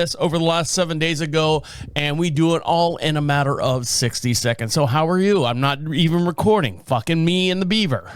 this over the last 7 days ago, and we do it all in a matter of 60 seconds. So how are you? I'm not even recording. Fucking me and the beaver.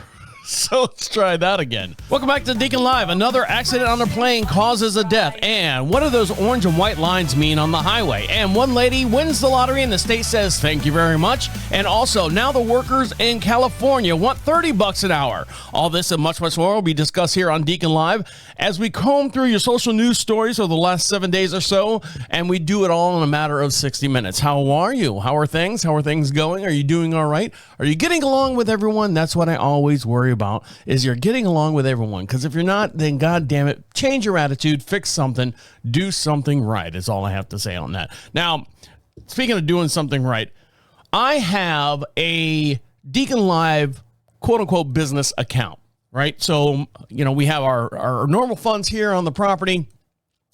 So let's try that again. Welcome back to Deacon Live. Another accident on a plane causes a death. And what do those orange and white lines mean on the highway? And one lady wins the lottery and the state says, thank you very much. And also, now the workers in California want $30 an hour. All this and much, much more will be discussed here on Deacon Live as we comb through your social news stories over the last 7 days or so. And we do it all in a matter of 60 minutes. How are you? How are things? How are things going? Are you doing all right? Are you getting along with everyone? That's what I always worry about, is you're getting along with everyone. Because if you're not, then God damn it, change your attitude, fix something, do something right is all I have to say on that. Now, speaking of doing something right, I have a Deacon Live quote unquote business account, right? So, you know, we have our normal funds here on the property.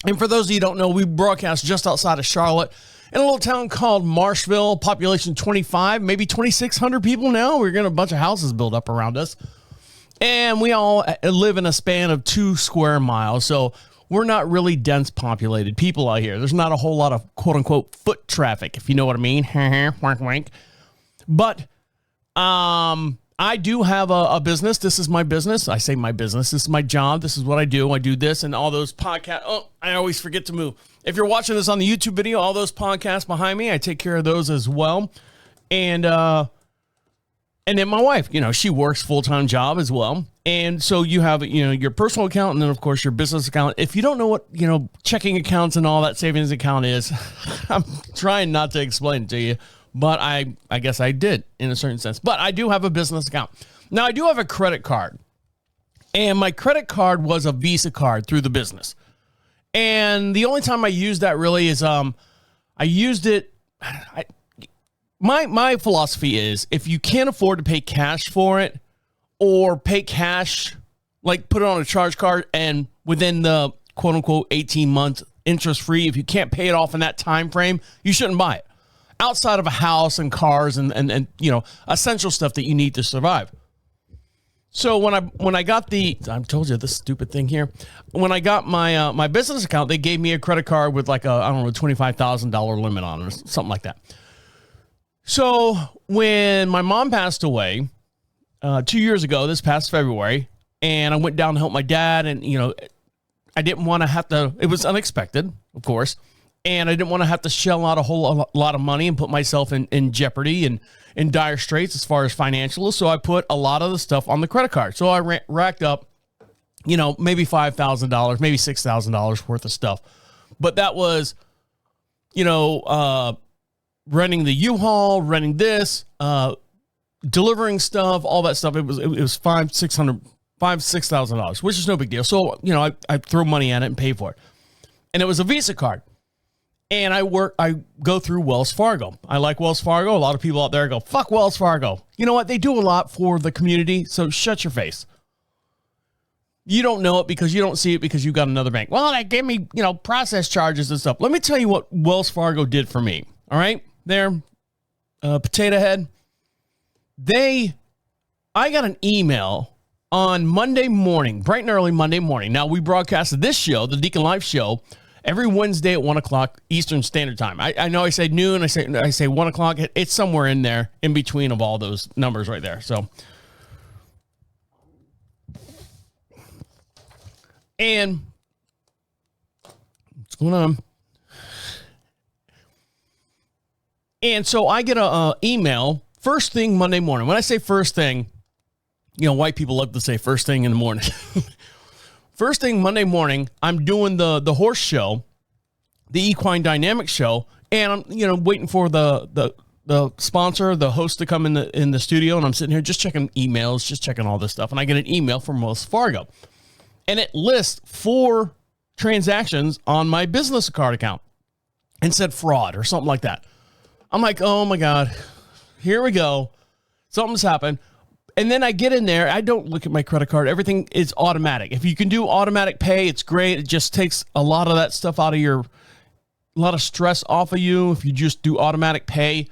And for those of you who don't know, we broadcast just outside of Charlotte in a little town called Marshville, population 25, maybe 2,600 people now. We're getting a bunch of houses built up around us. And we all live in a span of 2 square miles. So we're not really dense populated people out here. There's not a whole lot of quote unquote foot traffic, if you know what I mean. Wink, wink. But I do have a business. This is my business. I say my business. This is my job. This is what I do. I do this and all those podcasts. Oh, I always forget to move. If you're watching this on the YouTube video, all those podcasts behind me, I take care of those as well. And then my wife, you know, she works full-time job as well. And so you have, you know, your personal account and then, of course, your business account. If you don't know what, you know, checking accounts and all that savings account is, I'm trying not to explain it to you, but I guess I did in a certain sense. But I do have a business account. Now, I do have a credit card. And my credit card was a Visa card through the business. And the only time I used that really is I used it... My philosophy is if you can't afford to pay cash for it or pay cash, like put it on a charge card and within the quote unquote 18 months interest free, if you can't pay it off in that time frame, you shouldn't buy it outside of a house and cars and you know, essential stuff that you need to survive. So when I got I told you this stupid thing here. When I got my my business account, they gave me a credit card with like I don't know, $25,000 limit on it or something like that. So when my mom passed away 2 years ago, this past February, and I went down to help my dad, and you know, I didn't want to have to. It was unexpected, of course, and I didn't want to have to shell out a whole lot of money and put myself in jeopardy and in dire straits as far as financial. So I put a lot of the stuff on the credit card. So I racked up, you know, maybe $5,000, maybe $6,000 worth of stuff, but that was, you know, renting the U-Haul, renting this, delivering stuff, all that stuff. It was $6,000, which is no big deal. So, you know, I throw money at it and pay for it. And it was a Visa card. And I go through Wells Fargo. I like Wells Fargo. A lot of people out there go, fuck Wells Fargo. You know what? They do a lot for the community. So shut your face. You don't know it because you don't see it because you got another bank. Well, they gave me, you know, process charges and stuff. Let me tell you what Wells Fargo did for me. All right. There, potato head. I got an email on Monday morning, bright and early Monday morning. Now, we broadcasted this show, the Deacon Live show, every Wednesday at 1 o'clock Eastern Standard Time. I know I say noon, I say 1 o'clock. It's somewhere in there, in between of all those numbers right there. So, and what's going on? And so I get a email first thing Monday morning. When I say first thing, you know, white people love to say first thing in the morning. First thing Monday morning, I'm doing the horse show, the equine dynamic show, and I'm, you know, waiting for the sponsor, the host to come in the studio, and I'm sitting here just checking emails, just checking all this stuff, and I get an email from Wells Fargo, and it lists 4 transactions on my business card account and said fraud or something like that. I'm like, oh my God, here we go. Something's happened. And then I get in there. I don't look at my credit card. Everything is automatic. If you can do automatic pay, it's great. It just takes a lot of that stuff out of a lot of stress off of you. If you just do automatic pay,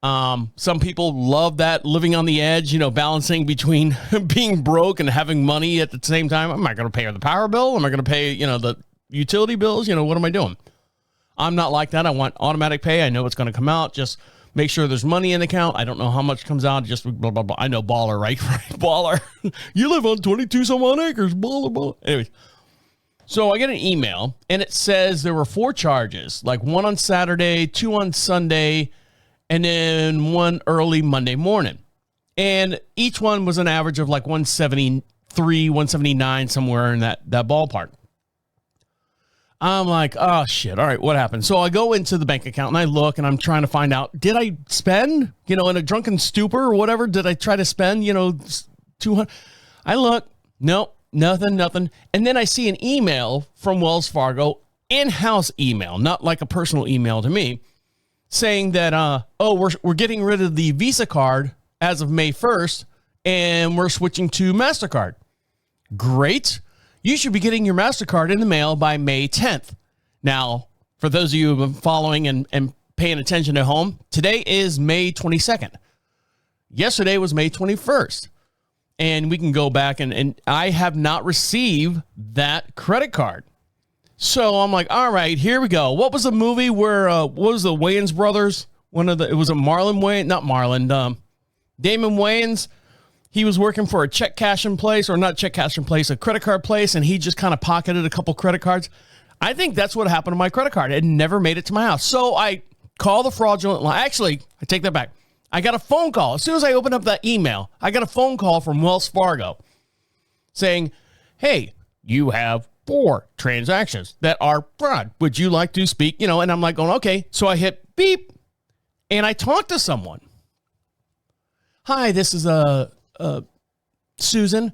some people love that, living on the edge, you know, balancing between being broke and having money at the same time. Am I going to pay the power bill? Am I going to pay, you know, the utility bills? You know, what am I doing? I'm not like that. I want automatic pay. I know it's going to come out. Just make sure there's money in the account. I don't know how much comes out. Just blah, blah, blah. I know baller, right? Baller. You live on 22 some odd acres. Baller, baller. Anyways. So I get an email, and it says there were 4 charges, like 1 on Saturday, 2 on Sunday, and then 1 early Monday morning. And each one was an average of like 173, 179, somewhere in that ballpark. I'm like, oh, shit. All right, what happened? So I go into the bank account, and I look, and I'm trying to find out, did I spend, in a drunken stupor or whatever? Did I try to spend, 200? I look, nope. Nothing. And then I see an email from Wells Fargo, in-house email, not like a personal email to me, saying that, we're getting rid of the Visa card as of May 1st, and we're switching to MasterCard. Great. You should be getting your MasterCard in the mail by May 10th. Now, for those of you who have been following and paying attention at home, today is May 22nd. Yesterday was May 21st. And we can go back and I have not received that credit card. So I'm like, all right, here we go. What was the movie where, what was the Wayans brothers? It was a Marlon Wayans, not Marlon, Damon Wayans. He was working for a check cashing place, or not check cashing place, a credit card place. And he just kind of pocketed a couple credit cards. I think that's what happened to my credit card. It never made it to my house. So I call the fraudulent line. Actually, I take that back. I got a phone call. As soon as I opened up that email, I got a phone call from Wells Fargo saying, hey, you have 4 transactions that are fraud. Would you like to speak? And I'm like going, okay. So I hit beep and I talked to someone. Hi, this is Susan.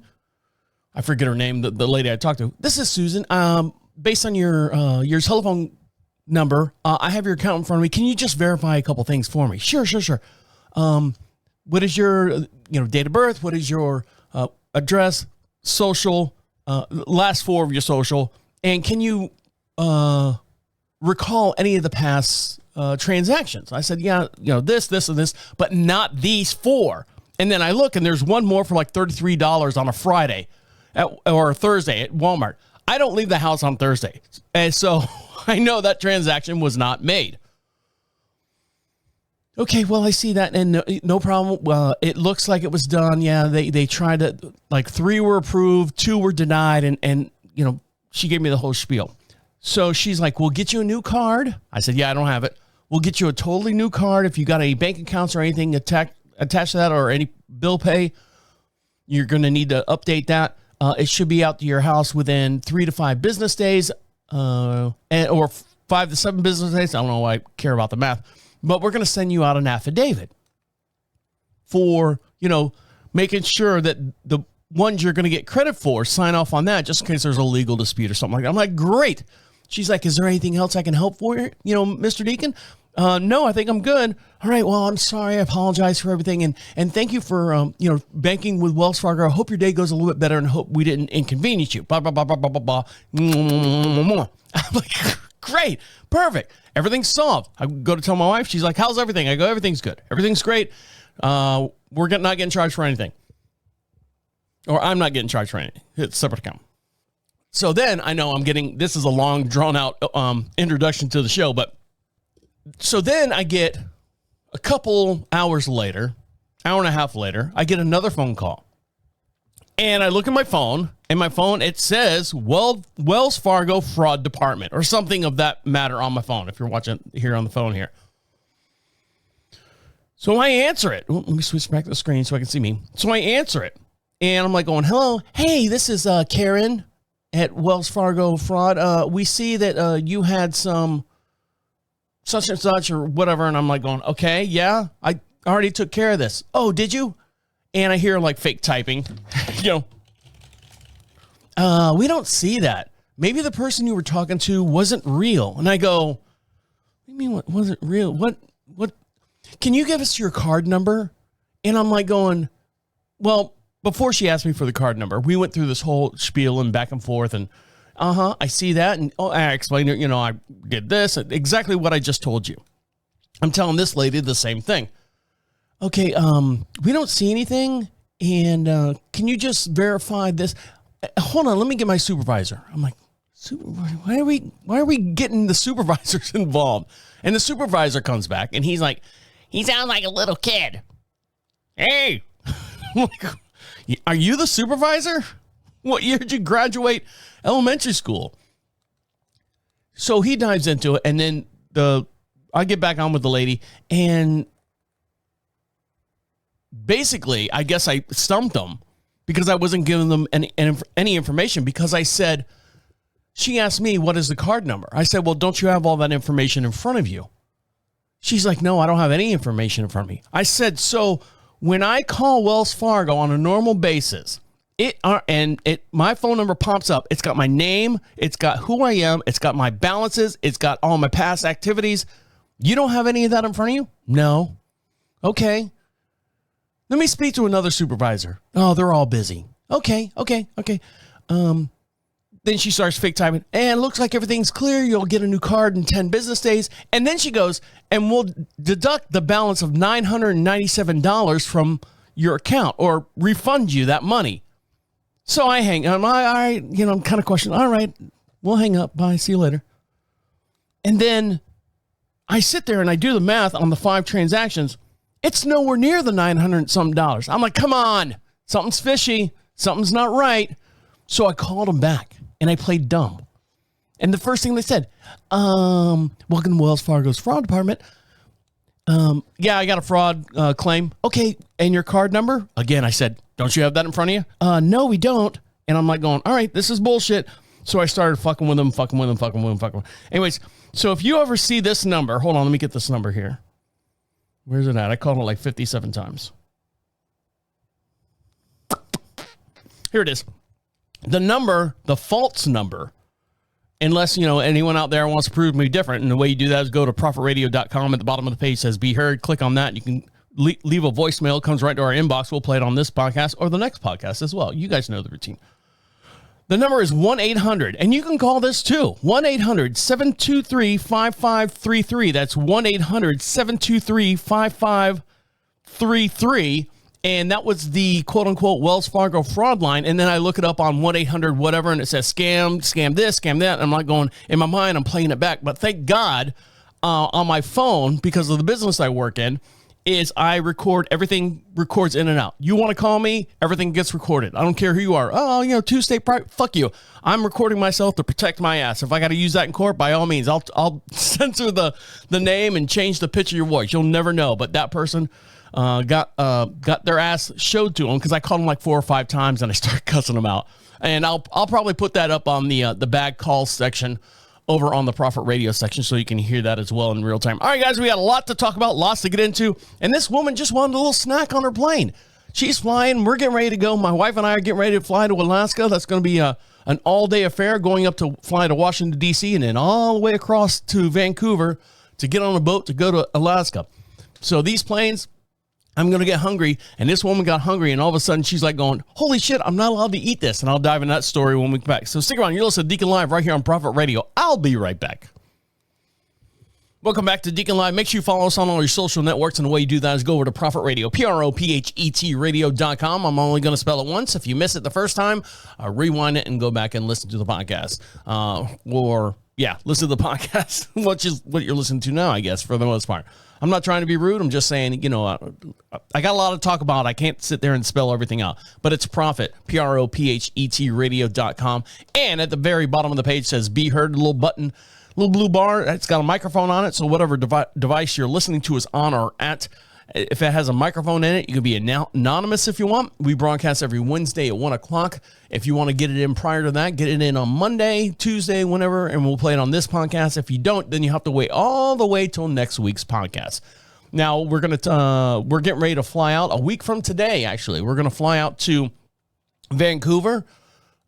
I forget her name, the lady I talked to. This is Susan. Based on your telephone number, I have your account in front of me. Can you just verify a couple things for me? Sure. What is your, date of birth? What is your address, social, last 4 of your social? And can you recall any of the past transactions? I said, yeah, this, and this, but not these 4. And then I look, and there's one more for like $33 on a Friday or a Thursday at Walmart. I don't leave the house on Thursday. And so I know that transaction was not made. Okay, well, I see that, and no problem. Well, it looks like it was done. Yeah, they tried to, like 3 were approved, 2 were denied, and she gave me the whole spiel. So she's like, we'll get you a new card. I said, yeah, I don't have it. We'll get you a totally new card. If you got any bank accounts or anything attached to that or any bill pay, you're going to need to update that. It should be out to your house within 3 to 5 business days, or 5 to 7 business days. I don't know why I care about the math. But we're going to send you out an affidavit for, making sure that the ones you're going to get credit for, sign off on that just in case there's a legal dispute or something like that. I'm like, great. She's like, is there anything else I can help for you, Mr. Deacon? No, I think I'm good. All right. Well, I'm sorry. I apologize for everything. And thank you for, banking with Wells Fargo. I hope your day goes a little bit better and hope we didn't inconvenience you. Blah, blah, blah, blah, blah, blah, blah. I'm like, great. Perfect. Everything's solved. I go to tell my wife. She's like, how's everything? I go, everything's good. Everything's great. We're not getting charged for anything. Or I'm not getting charged for anything. It's a separate account. So then I know this is a long drawn out introduction to the show, but so then I get a couple hours later, hour and a half later, I get another phone call. And I look at my phone, and it says Wells Fargo Fraud Department or something of that matter on my phone, if you're watching here on the phone here. So I answer it. Let me switch back to the screen so I can see me. So I answer it, and I'm like going, hello, hey, this is Karen at Wells Fargo Fraud. We see that you had some such and such or whatever, and I'm like going, okay, yeah, I already took care of this. Oh, did you? And I hear like fake typing, we don't see that. Maybe the person you were talking to wasn't real. And I go, what do you mean what wasn't real? What, can you give us your card number? And I'm like going, well, before she asked me for the card number, we went through this whole spiel and back and forth and I see that. And I explained it, I did this, exactly what I just told you. I'm telling this lady the same thing. Okay, we don't see anything, and can you just verify this? Hold on, let me get my supervisor. I'm like, Why are we getting the supervisors involved? And the supervisor comes back and he's like, he sounds like a little kid. Hey, are you the supervisor? What year did you graduate elementary school? So he dives into it, and then I get back on with the lady, and basically, I guess I stumped them because I wasn't giving them any information, because I said, she asked me, what is the card number? I said, well, don't you have all that information in front of you? She's like, no, I don't have any information in front of me. I said, so when I call Wells Fargo on a normal basis, my phone number pops up. It's got my name. It's got who I am. It's got my balances. It's got all my past activities. You don't have any of that in front of you? No. Okay. Let me speak to another supervisor. Oh, they're all busy. Okay. Then she starts fake typing, and looks like everything's clear. You'll get a new card in 10 business days. And then she goes, and we'll deduct the balance of $997 from your account, or refund you that money. So I hang on. I'm kind of questioning. All right, we'll hang up. Bye. See you later. And then I sit there and I do the math on the 5 transactions. It's nowhere near the $900-something. I'm like, come on, something's fishy. Something's not right. So I called them back and I played dumb. And the first thing they said, welcome to Wells Fargo's fraud department. Yeah, I got a fraud claim. Okay, and your card number? Again, I said, don't you have that in front of you? No, we don't. And I'm like going, all right, this is bullshit. So I started fucking with them. Anyways, so if you ever see this number, hold on, let me get this number here. Where's it at? I called it like 57 times. Here it is. The number, the false number, unless, anyone out there wants to prove me different. And the way you do that is go to profitradio.com. At the bottom of the page says be heard. Click on that. You can leave a voicemail. It comes right to our inbox. We'll play it on this podcast or the next podcast as well. You guys know the routine. The number is 1-800, and you can call this too. 1-800-723-5533. That's 1-800-723-5533. And that was the quote-unquote Wells Fargo fraud line. And then I look it up on 1-800 whatever, and it says scam this, scam that. And I'm like going, in my mind, I'm playing it back. But thank God on my phone, because of the business I work in, is I record, everything records in and out. You want to call me, everything gets recorded. I don't care who you are. Oh, two-state private, fuck you. I'm recording myself to protect my ass. If I got to use that in court, by all means, I'll censor the name and change the pitch of your voice. You'll never know. But that person got their ass showed to them because I called them like 4 or 5 times and I started cussing them out. And I'll probably put that up on the bad calls section over on the Profit Radio section so you can hear that as well in real time. All right, guys, we got a lot to talk about, lots to get into. And this woman just wanted a little snack on her plane. She's flying. We're getting ready to go. My wife and I are getting ready to fly to Alaska. That's going to be an all-day affair, going up to fly to Washington, D.C., and then all the way across to Vancouver to get on a boat to go to Alaska. So these planes, I'm going to get hungry, and this woman got hungry, and all of a sudden she's like going, holy shit, I'm not allowed to eat this, and I'll dive into that story when we come back. So stick around. You're listening to Deacon Live right here on Profit Radio. I'll be right back. Welcome back to Deacon Live. Make sure you follow us on all your social networks, and the way you do that is go over to Profit Radio, PROPHET radio.com. I'm only going to spell it once. If you miss it the first time, rewind it and go back and listen to the podcast. Listen to the podcast, which is what you're listening to now, I guess, for the most part. I'm not trying to be rude. I'm just saying, I got a lot to talk about. I can't sit there and spell everything out. But it's Profit, PROPHET radio.com. And at the very bottom of the page says Be Heard, a little button, little blue bar. It's got a microphone on it. So whatever device you're listening to is on or at, if it has a microphone in it, you can be anonymous if you want. We broadcast every Wednesday at 1 o'clock. If you want to get it in prior to that, get it in on Monday, Tuesday, whenever, and we'll play it on this podcast. If you don't, then you have to wait all the way till next week's podcast. Now, we're getting ready to fly out a week from today, actually. We're going to fly out to Vancouver.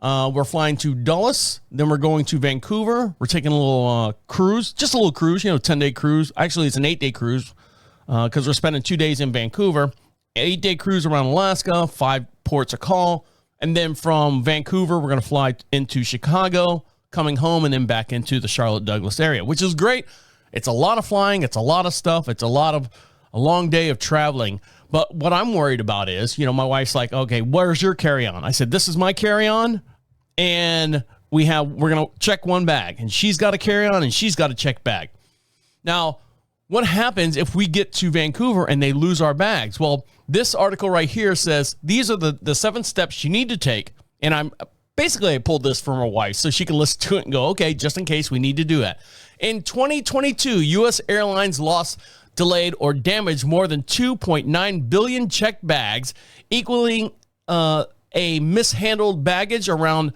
We're flying to Dulles. Then we're going to Vancouver. We're taking a little cruise, just a little cruise, 10-day cruise. Actually, it's an 8-day cruise. Because we're spending 2 days in Vancouver, 8-day cruise around Alaska, 5 ports of call. And then from Vancouver, we're going to fly into Chicago, coming home, and then back into the Charlotte Douglas area, which is great. It's a lot of flying. It's a lot of stuff. It's a long day of traveling. But what I'm worried about is, my wife's like, okay, where's your carry-on? I said, this is my carry-on. And we're going to check one bag, and she's got a carry-on and she's got a check bag. Now, what happens if we get to Vancouver and they lose our bags? Well, this article right here says these are the 7 steps you need to take. And I pulled this from my wife so she can listen to it and go, okay, just in case we need to do that. In 2022, U.S. airlines lost, delayed, or damaged more than 2.9 billion checked bags, equaling a mishandled baggage around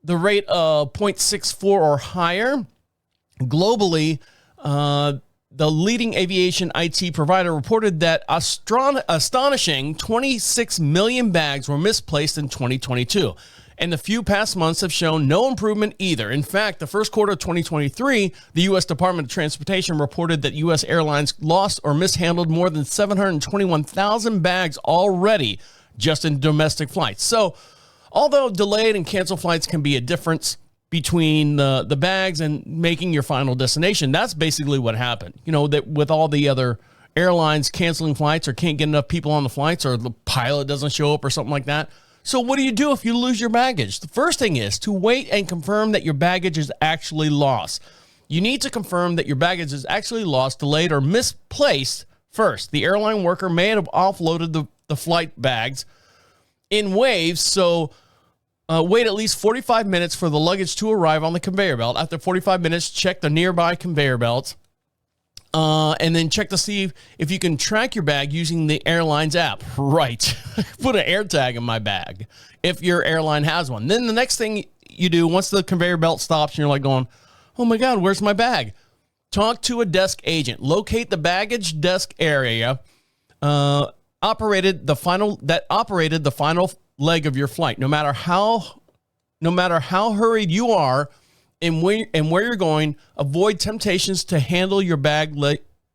the rate of 0.64 or higher. Globally, the leading aviation IT provider reported that astonishing 26 million bags were misplaced in 2022. And the few past months have shown no improvement either. In fact, the first quarter of 2023, the U.S. Department of Transportation reported that U.S. airlines lost or mishandled more than 721,000 bags already just in domestic flights. So, although delayed and canceled flights can be a difference between the bags and making your final destination, that's basically what happened. You know, that with all the other airlines canceling flights or can't get enough people on the flights or the pilot doesn't show up or something like that. So what do you do if you lose your baggage? The first thing is to wait and confirm that your baggage is actually lost. You need to confirm that your baggage is actually lost, delayed, or misplaced first. The airline worker may have offloaded the flight bags in waves, so wait at least 45 minutes for the luggage to arrive on the conveyor belt. After 45 minutes, check the nearby conveyor belts. And then check to see if you can track your bag using the airline's app. Right. Put an air tag in my bag if your airline has one. Then the next thing you do, once the conveyor belt stops and you're like going, oh my God, where's my bag? Talk to a desk agent. Locate the baggage desk area operated the final leg of your flight. No matter how hurried you are and where you're going, avoid temptations to handle your bag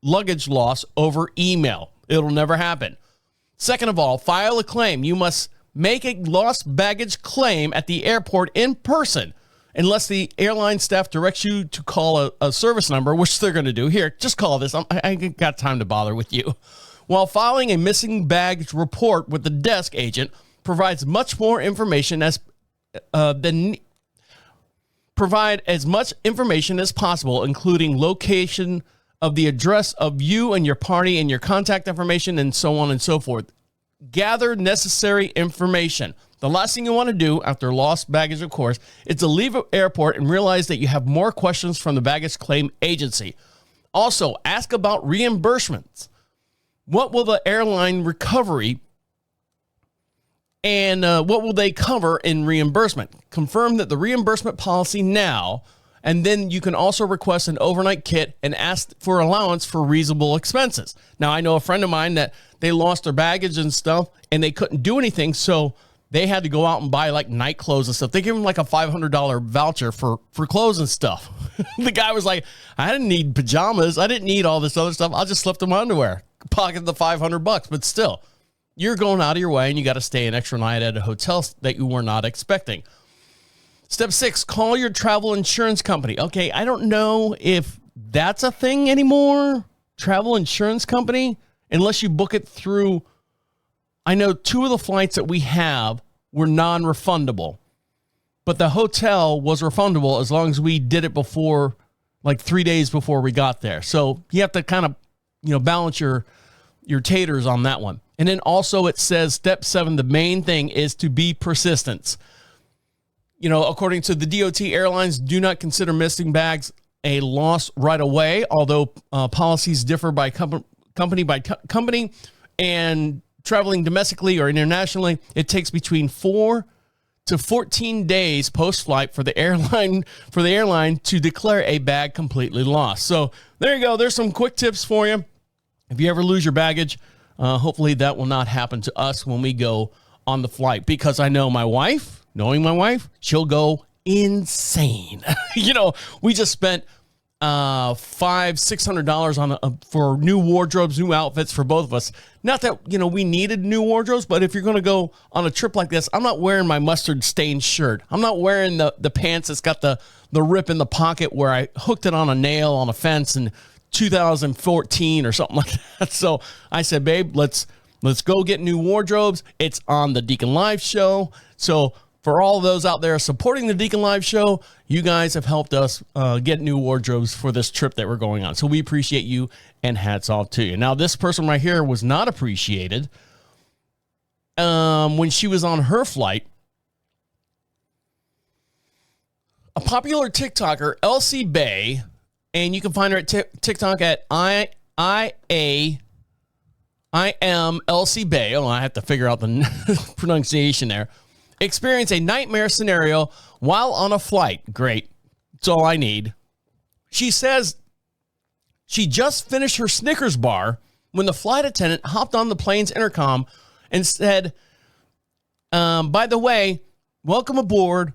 luggage loss over email. It'll never happen. Second of all, file a claim. You must make a lost baggage claim at the airport in person, unless the airline staff directs you to call a service number, which they're going to do. Here, just call this. I ain't got time to bother with you. While filing a missing baggage report with the desk agent provides much more information provide as much information as possible, including location of the address of you and your party and your contact information and so on and so forth. Gather necessary information. The last thing you want to do after lost baggage, of course, is to leave an airport and realize that you have more questions from the baggage claim agency. Also, ask about reimbursements. What will the airline recovery and what will they cover in reimbursement? Confirm that the reimbursement policy now, and then you can also request an overnight kit and ask for allowance for reasonable expenses. Now, I know a friend of mine that they lost their baggage and stuff, and they couldn't do anything, so they had to go out and buy like night clothes and stuff. They gave him like a $500 voucher for clothes and stuff. The guy was like, I didn't need pajamas. I didn't need all this other stuff. I'll just slip them underwear. Pocket the $500, but still. You're going out of your way and you got to stay an extra night at a hotel that you were not expecting. Step 6, call your travel insurance company. Okay, I don't know if that's a thing anymore. Travel insurance company, unless you book it through. I know 2 of the flights that we have were non-refundable, but the hotel was refundable as long as we did it before, like 3 days before we got there. So you have to kind of, balance your taters on that one. And then also it says step 7, the main thing is to be persistent. According to the DOT, airlines do not consider missing bags a loss right away, although policies differ by company by company, and traveling domestically or internationally, it takes between 4 to 14 days post-flight for the airline to declare a bag completely lost. So there you go. There's some quick tips for you. If you ever lose your baggage, hopefully that will not happen to us when we go on the flight, because I know knowing my wife, she'll go insane. We just spent $500-$600 for new wardrobes, new outfits for both of us. Not that, we needed new wardrobes, but if you're going to go on a trip like this, I'm not wearing my mustard stained shirt. I'm not wearing the pants that's got the rip in the pocket where I hooked it on a nail on a fence in 2014 or something like that. So I said, babe, let's go get new wardrobes. It's on the DeaconLive show. So For all those out there supporting the Deacon Live show, you guys have helped us get new wardrobes for this trip that we're going on. So we appreciate you, and hats off to you. Now, this person right here was not appreciated when she was on her flight. A popular TikToker, Elsie Bay, and you can find her at TikTok at I am Elsie Bay. Oh, I have to figure out the pronunciation there. Experience a nightmare scenario while on a flight. Great. That's all I need. She says she just finished her Snickers bar when the flight attendant hopped on the plane's intercom and said, by the way, welcome aboard.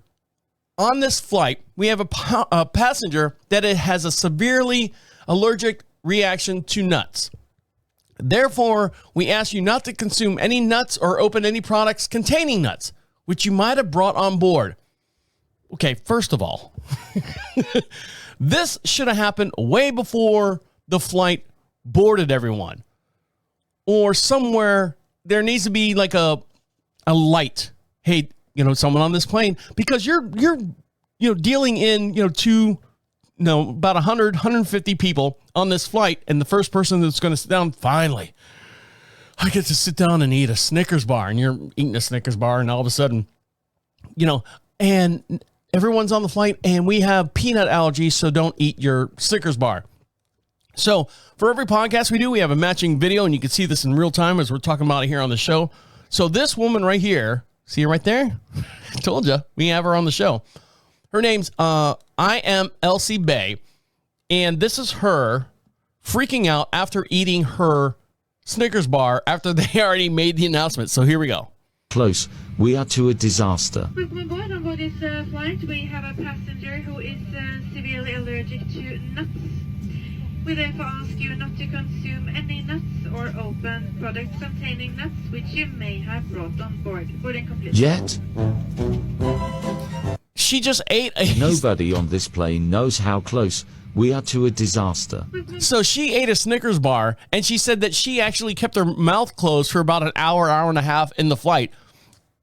On this flight, we have a passenger that has a severely allergic reaction to nuts. Therefore, we ask you not to consume any nuts or open any products containing nuts, which you might have brought on board. Okay, first of all, this should have happened way before the flight boarded everyone. Or somewhere there needs to be like a light. Hey, someone on this plane, because you're dealing in, about 100, 150 people on this flight, and the first person that's going to sit down, finally, I get to sit down and eat a Snickers bar, and you're eating a Snickers bar, and all of a sudden, and everyone's on the flight, and we have peanut allergies, so don't eat your Snickers bar. So for every podcast we do, we have a matching video, and you can see this in real time as we're talking about it here on the show. So this woman right here, see her right there? I told you, we have her on the show. Her name's I am Elsie Bay, and this is her freaking out after eating her Snickers bar after they already made the announcement. So here we go. Close. We are to a disaster. Welcome aboard. On board this flight, we have a passenger who is severely allergic to nuts. We therefore ask you not to consume any nuts or open products containing nuts which you may have brought on board. Boarding complete. Jet? She just ate a... Nobody on this plane knows how close we are to a disaster. So she ate a Snickers bar, and she said that she actually kept her mouth closed for about an hour and a half in the flight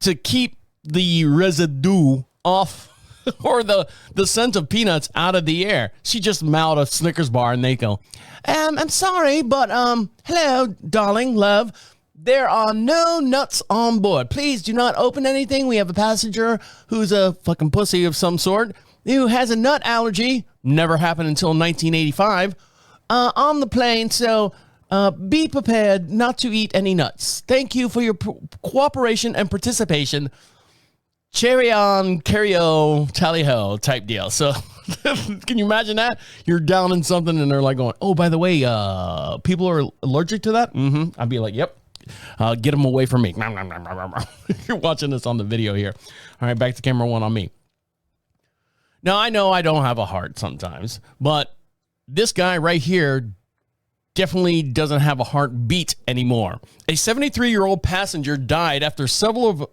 to keep the residue off, or the scent of peanuts out of the air. She just mouthed a Snickers bar, and they go, I'm sorry, but hello, darling, love. There are no nuts on board. Please do not open anything. We have a passenger who's a fucking pussy of some sort who has a nut allergy. Never happened until 1985 on the plane. So be prepared not to eat any nuts. Thank you for your cooperation and participation. Cherry on, carry-o, tally-ho type deal. So can you imagine that? You're down in something and they're like going, oh, by the way, people are allergic to that? Mm-hmm. I'd be like, yep. Get them away from me. You're watching this on the video here. All right, back to camera one on me. Now, I know I don't have a heart sometimes, but this guy right here definitely doesn't have a heartbeat anymore. A 73-year-old passenger died after several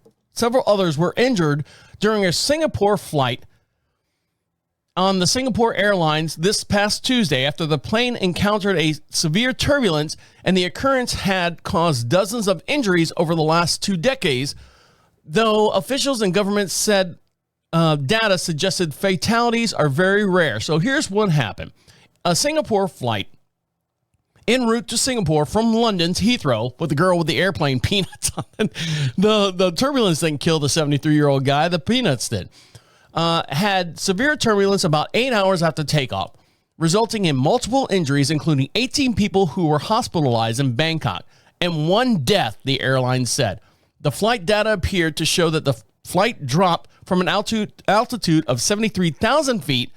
others were injured during a Singapore flight on the Singapore Airlines this past Tuesday after the plane encountered a severe turbulence, and the occurrence had caused dozens of injuries over the last 2 decades, though officials and governments said data suggested fatalities are very rare. So here's what happened. A Singapore flight en route to Singapore from London's Heathrow with the girl with the airplane peanuts on it. The turbulence didn't kill the 73-year-old guy. The peanuts did. Had severe turbulence about 8 hours after takeoff, resulting in multiple injuries, including 18 people who were hospitalized in Bangkok and 1 death, the airline said. The flight data appeared to show that the flight dropped from an altitude of 73,000 feet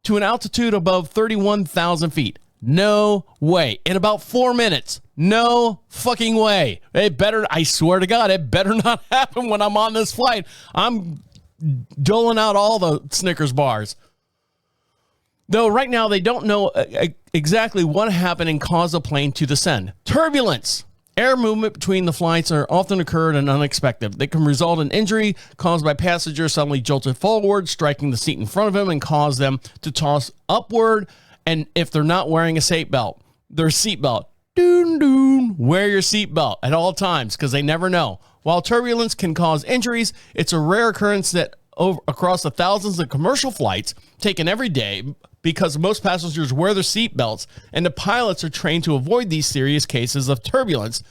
to an altitude above 31,000 feet. No way. In about 4 minutes. No fucking way. It better, I swear to God, it better not happen when I'm on this flight. I'm doling out all the Snickers bars. Though right now they don't know exactly what happened and caused the plane to descend. Turbulence. Air movement between the flights are often occurred and unexpected. They can result in injury caused by passengers suddenly jolted forward, striking the seat in front of them and cause them to toss upward. And if they're not wearing a seatbelt, Doon, doon. Wear your seatbelt at all times because they never know. While turbulence can cause injuries, it's a rare occurrence that across the thousands of commercial flights taken every day because most passengers wear their seatbelts and the pilots are trained to avoid these serious cases of turbulence,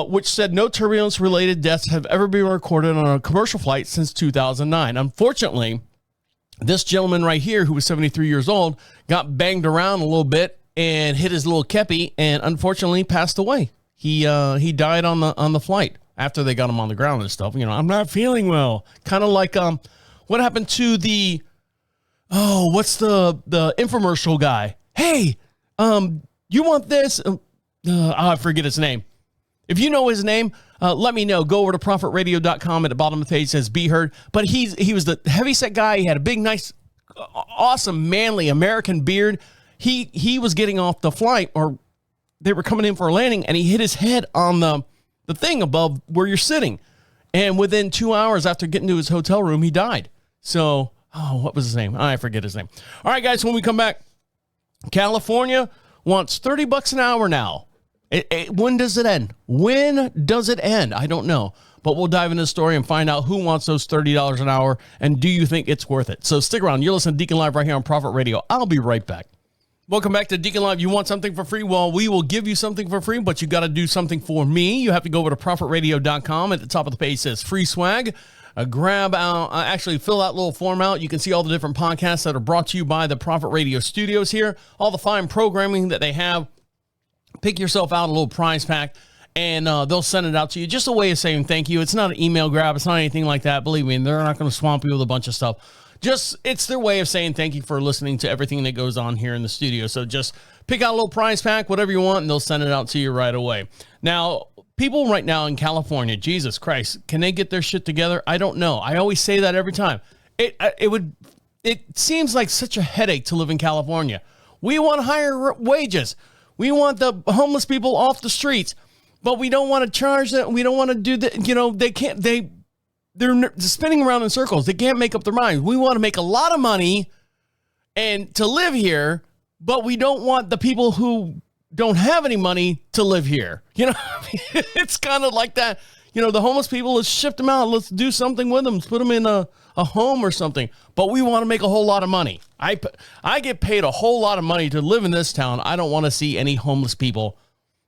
which said no turbulence-related deaths have ever been recorded on a commercial flight since 2009. Unfortunately, this gentleman right here, who was 73 years old, got banged around a little bit and hit his little kepi and unfortunately passed away. He died on the flight after they got him on the ground and stuff. You know, I'm not feeling well. Kind of like what happened to the what's the infomercial guy? Hey, you want this? I forget his name. If you know his name, let me know. Go over to profitradio.com. At the bottom of the page says "Be Heard." But he was the heavyset guy. He had a big, nice, awesome, manly American beard. He was getting off the flight, or they were coming in for a landing, and he hit his head on the thing above where you're sitting. And within 2 hours after getting to his hotel room, he died. So, what was his name? I forget his name. All right, guys, when we come back, California wants $30 an hour now. When does it end? When does it end? I don't know. But we'll dive into the story and find out who wants those $30 an hour, and do you think it's worth it? So stick around. You're listening to Deacon Live right here on Prophet Radio. I'll be right back. Welcome back to Deacon Live. You want something for free? Well, we will give you something for free, but you got to do something for me. You have to go over to profitradio.com. At the top of the page says free swag. Actually fill that little form out. You can see all the different podcasts that are brought to you by the Prophet Radio studios here, all the fine programming that they have. Pick yourself out a little prize pack, and they'll send it out to you. Just a way of saying thank you. It's not an email grab. It's not anything like that. Believe me, they're not going to swamp you with a bunch of stuff. It's their way of saying thank you for listening to everything that goes on here in the studio. So just pick out a little prize pack, whatever you want, and they'll send it out to you right away. Now, people right now in California, Jesus Christ, can they get their shit together? I don't know. I always say that every time. It seems like such a headache to live in California. We want higher wages. We want the homeless people off the streets, but we don't want to charge them. We don't want to do that. You know, they're spinning around in circles. They can't make up their minds. We want to make a lot of money and to live here, but we don't want the people who don't have any money to live here. You know, it's kind of like that. You know, the homeless people, let's shift them out. Let's do something with them. Let's put them in a home or something. But we want to make a whole lot of money. I get paid a whole lot of money to live in this town. I don't want to see any homeless people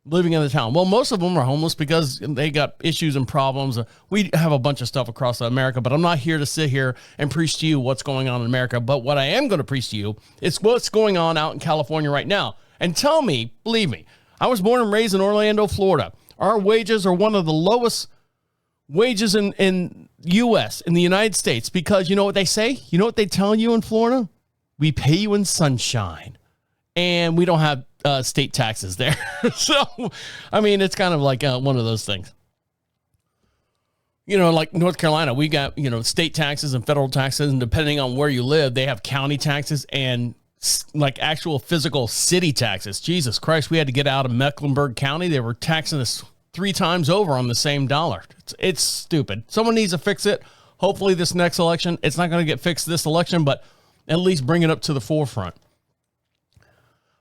living in the town. Well, most of them are homeless because they got issues and problems. We have a bunch of stuff across America, but I'm not here to sit here and preach to you what's going on in America. But what I am going to preach to you is what's going on out in California right now. And tell me, believe me, I was born and raised in Orlando, Florida. Our wages are one of the lowest wages in U.S., in the United States, because you know what they say? You know what they tell you in Florida? We pay you in sunshine. And we don't have state taxes there. So, I mean, it's kind of like one of those things. You know, like North Carolina, we got, you know, state taxes and federal taxes, and depending on where you live, they have county taxes and like actual physical city taxes. Jesus Christ, we had to get out of Mecklenburg County. They were taxing us 3 times over on the same dollar. It's stupid. Someone needs to fix it. Hopefully this next election, it's not going to get fixed this election, but at least bring it up to the forefront.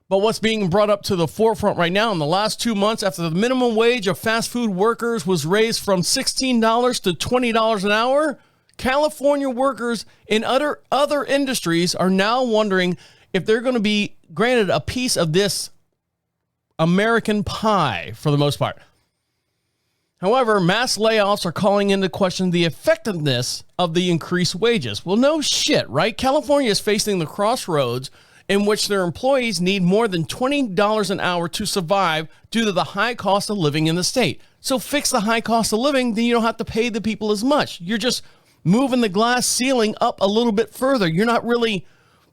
But what's being brought up to the forefront right now in the last 2 months after the minimum wage of fast food workers was raised from $16 to $20 an hour, California workers in other industries are now wondering if they're going to be granted a piece of this American pie for the most part. However, mass layoffs are calling into question the effectiveness of the increased wages. Well, no shit, right? California is facing the crossroads in which their employees need more than $20 an hour to survive due to the high cost of living in the state. So fix the high cost of living, then you don't have to pay the people as much. You're just moving the glass ceiling up a little bit further. You're not really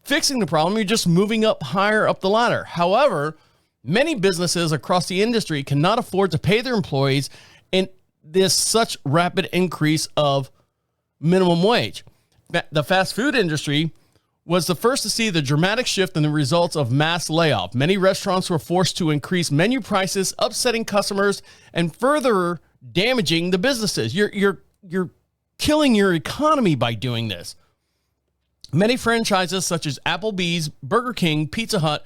fixing the problem. You're just moving up higher up the ladder. However, many businesses across the industry cannot afford to pay their employees in this such rapid increase of minimum wage. The fast food industry was the first to see the dramatic shift in the results of mass layoff. Many restaurants were forced to increase menu prices, upsetting customers and further damaging the businesses. You're killing your economy by doing this. Many franchises such as Applebee's, Burger King, Pizza Hut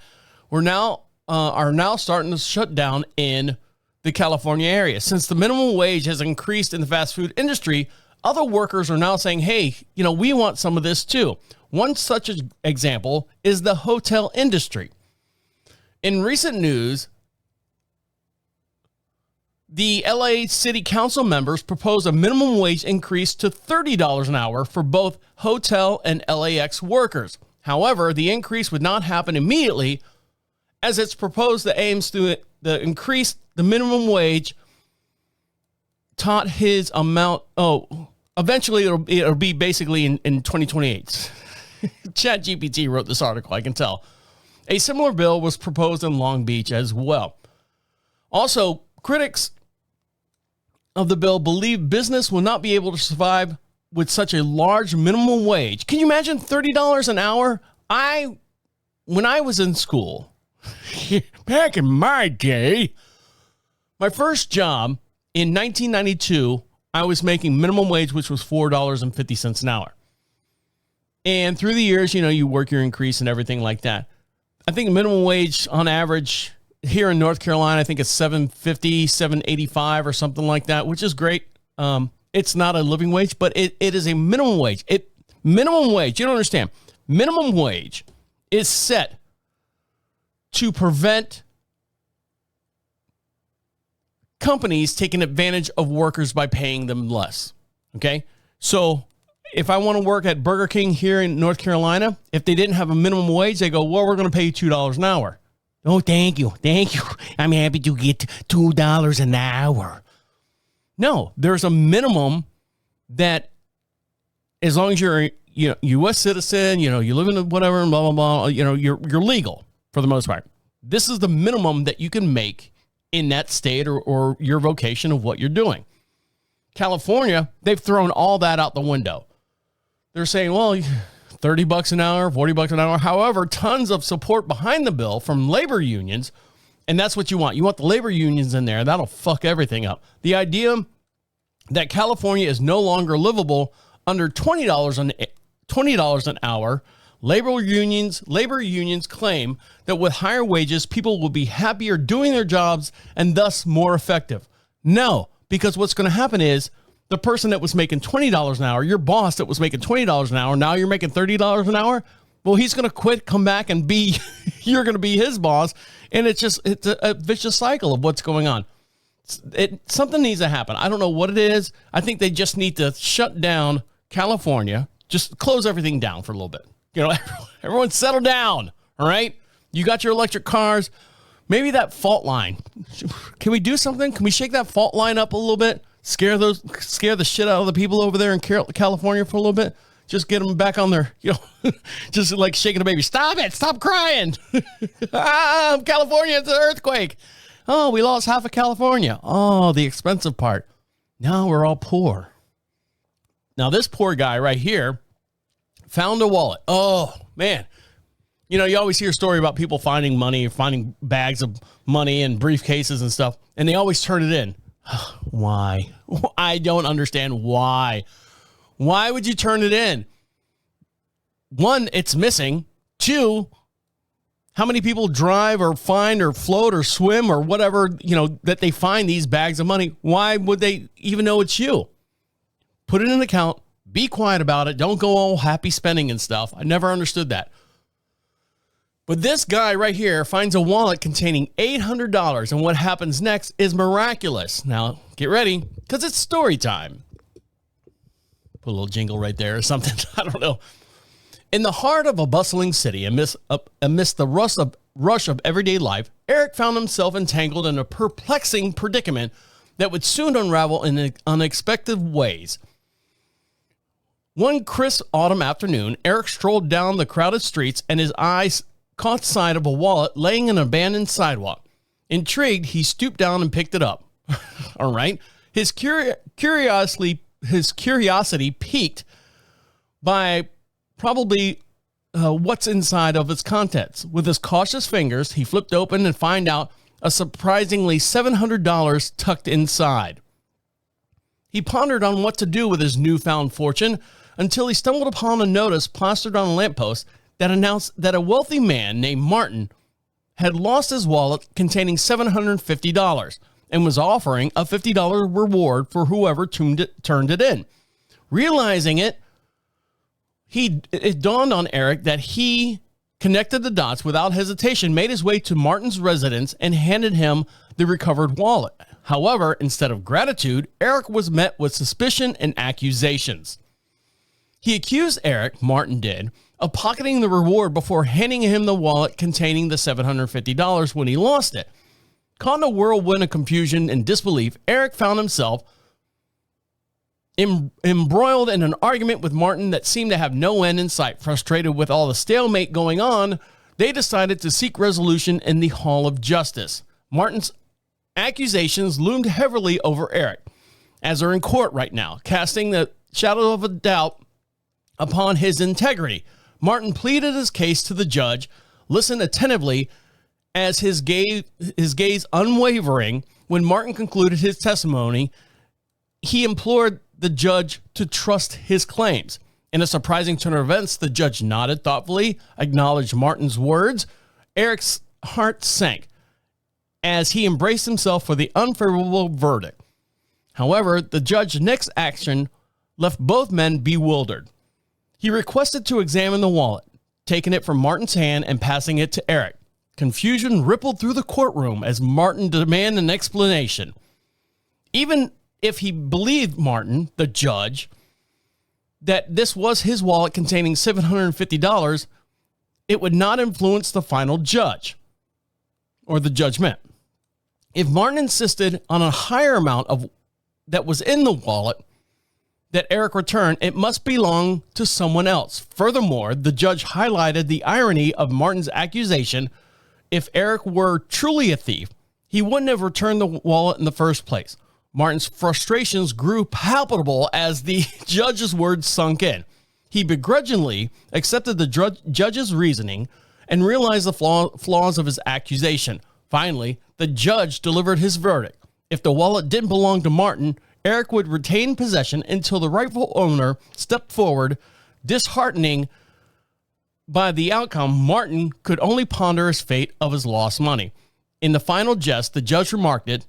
were now are now starting to shut down in the California area. Since the minimum wage has increased in the fast food industry, other workers are now saying, hey, we want some of this too. One such example is the hotel industry. In recent news, the LA City Council members proposed a minimum wage increase to $30 an hour for both hotel and LAX workers. However, the increase would not happen immediately, as it's proposed that aims to increase the minimum wage taught his amount. Eventually it'll be basically in 2028. ChatGPT wrote this article, I can tell. A similar bill was proposed in Long Beach as well. Also, critics of the bill believe business will not be able to survive with such a large minimum wage. Can you imagine $30 an hour? When I was in school, back in my day, my first job in 1992, I was making minimum wage, which was $4.50 an hour. And through the years, you work your increase and everything like that. I think minimum wage on average here in North Carolina, I think it's $7.50, $7.85 or something like that, which is great. It's not a living wage, but it is a minimum wage. Minimum wage, you don't understand. Minimum wage is set to prevent companies taking advantage of workers by paying them less. Okay? So if I want to work at Burger King here in North Carolina, if they didn't have a minimum wage, they go, well, we're going to pay you $2 an hour. Oh, thank you. Thank you. I'm happy to get $2 an hour. No, there's a minimum that as long as you're U.S. citizen, you live in whatever, and blah, blah, blah, you're legal for the most part. This is the minimum that you can make in that state or your vocation of what you're doing. California, they've thrown all that out the window. They're saying, well, $30 an hour, $40 an hour. However, tons of support behind the bill from labor unions. And that's what you want. You want the labor unions in there. That'll fuck everything up. The idea that California is no longer livable under $20 an hour. Labor unions claim that with higher wages, people will be happier doing their jobs and thus more effective. No, because what's going to happen is the person that was making $20 an hour, your boss that was making $20 an hour, now you're making $30 an hour. Well, he's going to quit, come back and you're going to be his boss. And it's a vicious cycle of what's going on. Something needs to happen. I don't know what it is. I think they just need to shut down California, just close everything down for a little bit. Everyone settle down. All right. You got your electric cars. Maybe that fault line. Can we do something? Can we shake that fault line up a little bit? Scare the shit out of the people over there in California for a little bit. Just get them back on their, just like shaking a baby. Stop it. Stop crying. California, it's an earthquake. Oh, we lost half of California. Oh, the expensive part. Now we're all poor. Now this poor guy right here found a wallet. Oh, man. You always hear a story about people finding money, finding bags of money and briefcases and stuff, and they always turn it in. Why? I don't understand why. Why would you turn it in? One, it's missing. Two, how many people drive or find or float or swim or whatever, that they find these bags of money? Why would they even know it's you? Put it in an account. Be quiet about it. Don't go all happy spending and stuff. I never understood that. But this guy right here finds a wallet containing $800, and what happens next is miraculous. Now, get ready, because it's story time. Put a little jingle right there or something. I don't know. In the heart of a bustling city, amidst the rush of everyday life, Eric found himself entangled in a perplexing predicament that would soon unravel in unexpected ways. One crisp autumn afternoon, Eric strolled down the crowded streets, and his eyes caught sight of a wallet laying in an abandoned sidewalk. Intrigued, he stooped down and picked it up. All right. His curiosity piqued by probably what's inside of its contents. With his cautious fingers, he flipped open and found out a surprisingly $700 tucked inside. He pondered on what to do with his newfound fortune until he stumbled upon a notice plastered on a lamppost that announced that a wealthy man named Martin had lost his wallet containing $750 and was offering a $50 reward for whoever turned it in. Realizing it, it dawned on Eric that he connected the dots without hesitation, made his way to Martin's residence, and handed him the recovered wallet. However, instead of gratitude, Eric was met with suspicion and accusations. He accused Eric, Martin did, of pocketing the reward before handing him the wallet containing the $750 when he lost it. Caught in a whirlwind of confusion and disbelief, Eric found himself embroiled in an argument with Martin that seemed to have no end in sight. Frustrated with all the stalemate going on, they decided to seek resolution in the Hall of Justice. Martin's accusations loomed heavily over Eric, as they're in court right now, casting the shadow of a doubt upon his integrity. Martin pleaded his case to the judge, listened attentively as his gaze unwavering. When Martin concluded his testimony, he implored the judge to trust his claims. In a surprising turn of events, the judge nodded thoughtfully, acknowledged Martin's words. Eric's heart sank as he embraced himself for the unfavorable verdict. However, the judge's next action left both men bewildered. He requested to examine the wallet, taking it from Martin's hand and passing it to Eric. Confusion rippled through the courtroom as Martin demanded an explanation. Even if he believed Martin, the judge, that this was his wallet containing $750, it would not influence the final judge or the judgment. If Martin insisted on a higher amount of that was in the wallet that Eric returned, it must belong to someone else. Furthermore, the judge highlighted the irony of Martin's accusation. If Eric were truly a thief, he wouldn't have returned the wallet in the first place. Martin's frustrations grew palpable as the judge's words sunk in. He begrudgingly accepted the judge's reasoning and realized the flaws of his accusation. Finally, the judge delivered his verdict. If the wallet didn't belong to Martin, Eric would retain possession until the rightful owner stepped forward. Disheartening by the outcome, Martin could only ponder his fate of his lost money. In the final jest, the judge remarked it,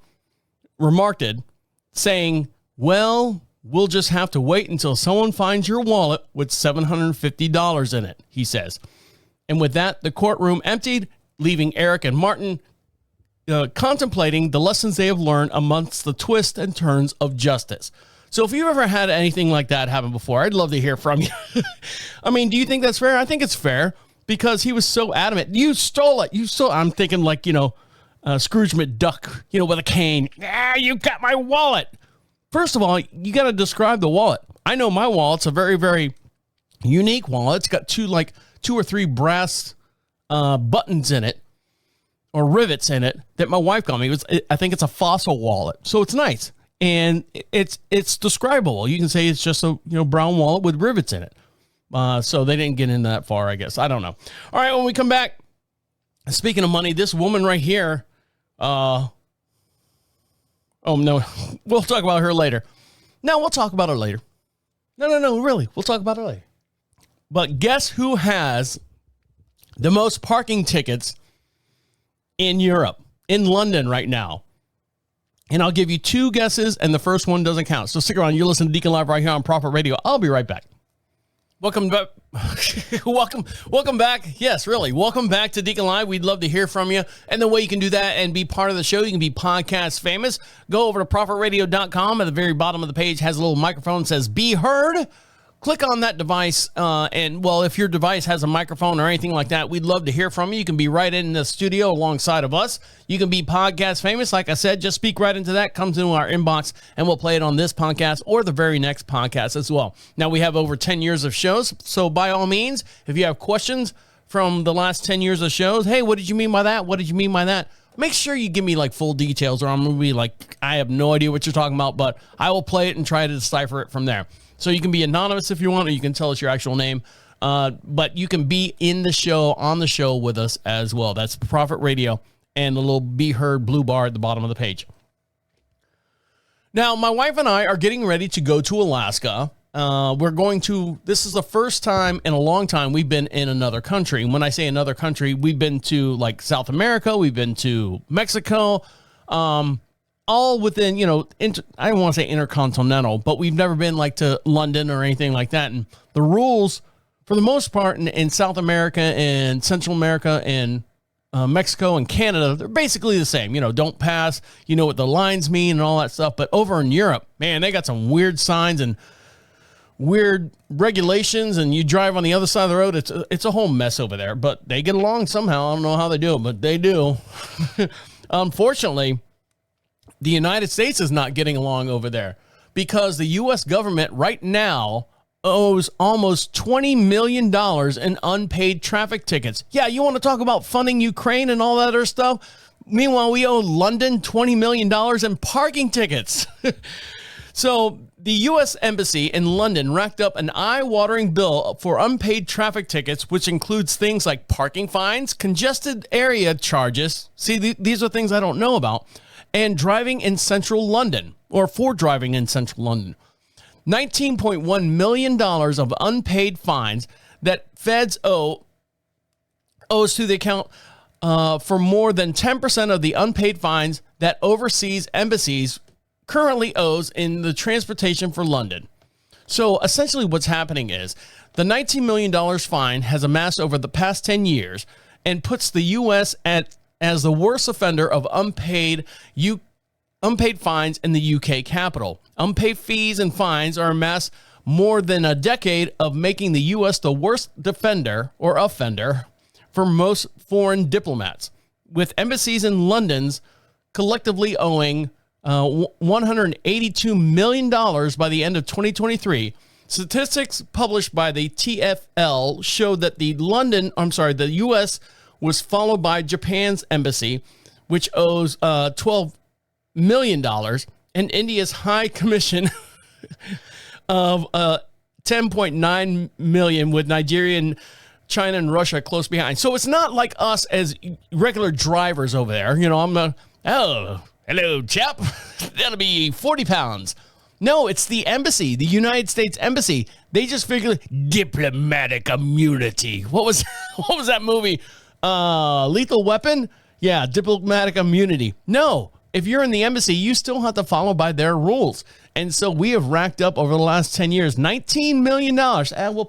saying, "Well, we'll just have to wait until someone finds your wallet with $750 in it," he says. And with that, the courtroom emptied, leaving Eric and Martin contemplating the lessons they have learned amongst the twists and turns of justice. So if you've ever had anything like that happen before, I'd love to hear from you. I mean, do you think that's fair? I think it's fair because he was so adamant. You stole it. I'm thinking like, Scrooge McDuck, with a cane. You got my wallet. First of all, you got to describe the wallet. I know my wallet's a very, very unique wallet. It's got two or three brass buttons in it or rivets in it that my wife got me. I think it's a fossil wallet. So it's nice. And it's describable. You can say it's just a brown wallet with rivets in it. So they didn't get into that far, I guess. I don't know. All right, when we come back, speaking of money, this woman right here, oh no, we'll talk about her later. No, we'll talk about her later. No, really, we'll talk about her later. But guess who has the most parking tickets in Europe, in London right now? And I'll give you two guesses, and the first one doesn't count. So stick around. You're listening to DeaconLive right here on Prophet Radio. I'll be right back. Welcome back. welcome back. Yes, really. Welcome back to DeaconLive. We'd love to hear from you. And the way you can do that and be part of the show, you can be podcast famous. Go over to prophetradio.com. At the very bottom of the page has a little microphone that says "Be Heard." Click on that device, if your device has a microphone or anything like that, we'd love to hear from you. You can be right in the studio alongside of us. You can be podcast famous. Like I said, just speak right into that, comes into our inbox, and we'll play it on this podcast or the very next podcast as well. Now, we have over 10 years of shows, so by all means, if you have questions from the last 10 years of shows, hey, what did you mean by that? What did you mean by that? Make sure you give me full details, or I'm going to be I have no idea what you're talking about, but I will play it and try to decipher it from there. So you can be anonymous if you want, or you can tell us your actual name. But you can be in the show, on the show with us as well. That's Prophet Radio and the little Be Heard blue bar at the bottom of the page. Now, my wife and I are getting ready to go to Alaska This is the first time in a long time we've been in another country. And when I say another country, we've been to like South America, we've been to Mexico, all within, I don't want to say intercontinental, but we've never been like to London or anything like that. And the rules, for the most part, in South America and Central America and Mexico and Canada, they're basically the same. Don't pass, what the lines mean and all that stuff. But over in Europe, man, they got some weird signs and weird regulations, and you drive on the other side of the road. It's a whole mess over there, but they get along somehow. I don't know how they do it, but they do. Unfortunately, the United States is not getting along over there because the U.S. government right now owes almost $20 million in unpaid traffic tickets. Yeah, you want to talk about funding Ukraine and all that other stuff? Meanwhile, we owe London $20 million in parking tickets. So the U.S. Embassy in London racked up an eye-watering bill for unpaid traffic tickets, which includes things like parking fines, congested area charges. See, these are things I don't know about. And driving in central London, or for driving in central London. $19.1 million of unpaid fines that feds owes to the account for more than 10% of the unpaid fines that overseas embassies currently owes in the transportation for London. So essentially what's happening is the $19 million fine has amassed over the past 10 years and puts the U.S. as the worst offender of unpaid fines in the UK capital. Unpaid fees and fines are amassed more than a decade of making the U.S. the worst offender for most foreign diplomats, with embassies in London's collectively owing $182 million by the end of 2023. Statistics published by the TfL showed that the U.S. was followed by Japan's embassy, which owes $12 million, and India's High Commission of $10.9 million, with Nigeria and China and Russia close behind. So it's not like us as regular drivers over there. Hello, chap. That'll be 40 pounds. No, it's the embassy, the United States Embassy. They just figured diplomatic immunity. What was that movie? Lethal Weapon? Yeah, diplomatic immunity. No, if you're in the embassy, you still have to follow by their rules. And so we have racked up over the last 10 years, $19 million. We'll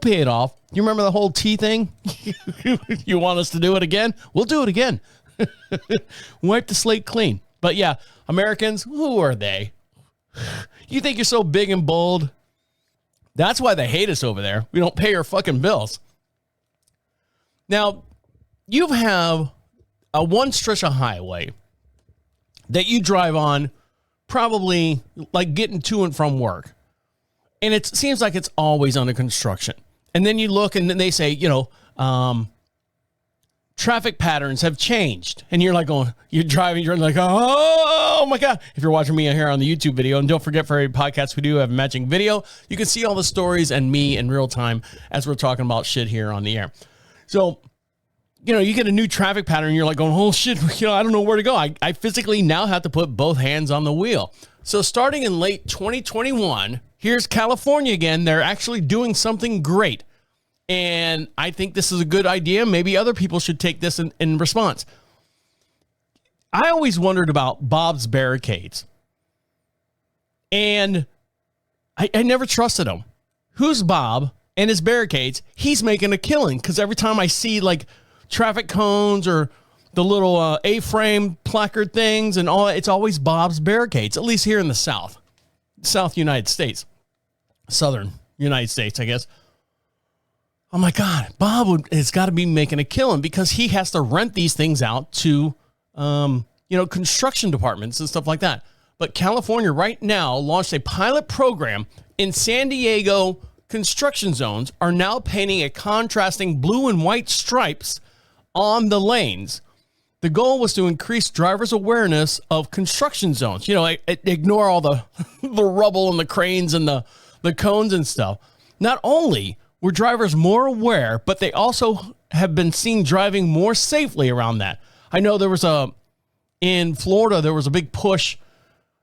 pay it off. You remember the whole tea thing? You want us to do it again? We'll do it again. Wipe the slate clean. But yeah, Americans, who are they? You think you're so big and bold? That's why they hate us over there. We don't pay our fucking bills. Now, you have a one stretch of highway that you drive on, probably like getting to and from work. And it seems like it's always under construction. And then you look and then they say, traffic patterns have changed. And you're like you're driving like, oh my God. If you're watching me here on the YouTube video, and don't forget, for every podcast we do have a matching video, you can see all the stories and me in real time as we're talking about shit here on the air. So, you get a new traffic pattern and you're like going, oh shit, I don't know where to go. I physically now have to put both hands on the wheel. So starting in late 2021, here's California again. They're actually doing something great. And I think this is a good idea. Maybe other people should take this in response. I always wondered about Bob's barricades. And I never trusted him. Who's Bob and his barricades? He's making a killing, because every time I see like traffic cones or the little A-frame placard things and all that, it's always Bob's barricades, at least here in the South United States, Southern United States, I guess. Oh my God, Bob has got to be making a killing, because he has to rent these things out to, construction departments and stuff like that. But California right now launched a pilot program in San Diego. Construction zones are now painting a contrasting blue and white stripes on the lanes. The goal was to increase drivers' awareness of construction zones. Ignore all the rubble and the cranes and the cones and stuff. Not only were drivers more aware, but they also have been seen driving more safely around that. I know in Florida, there was a big push.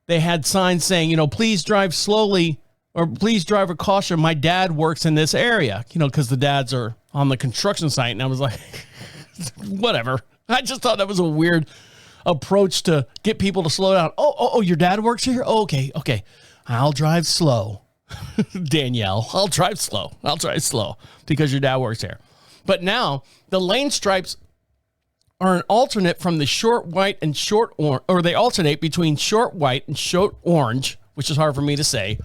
They had signs saying, please drive slowly, or please drive with caution. My dad works in this area, because the dads are on the construction site. And I was like, whatever. I just thought that was a weird approach to get people to slow down. Oh, your dad works here? Oh, okay. I'll drive slow. Danielle, I'll drive slow because your dad works here. But now the lane stripes are an alternate from the short white and short orange, or they alternate between short white and short orange, which is hard for me to say,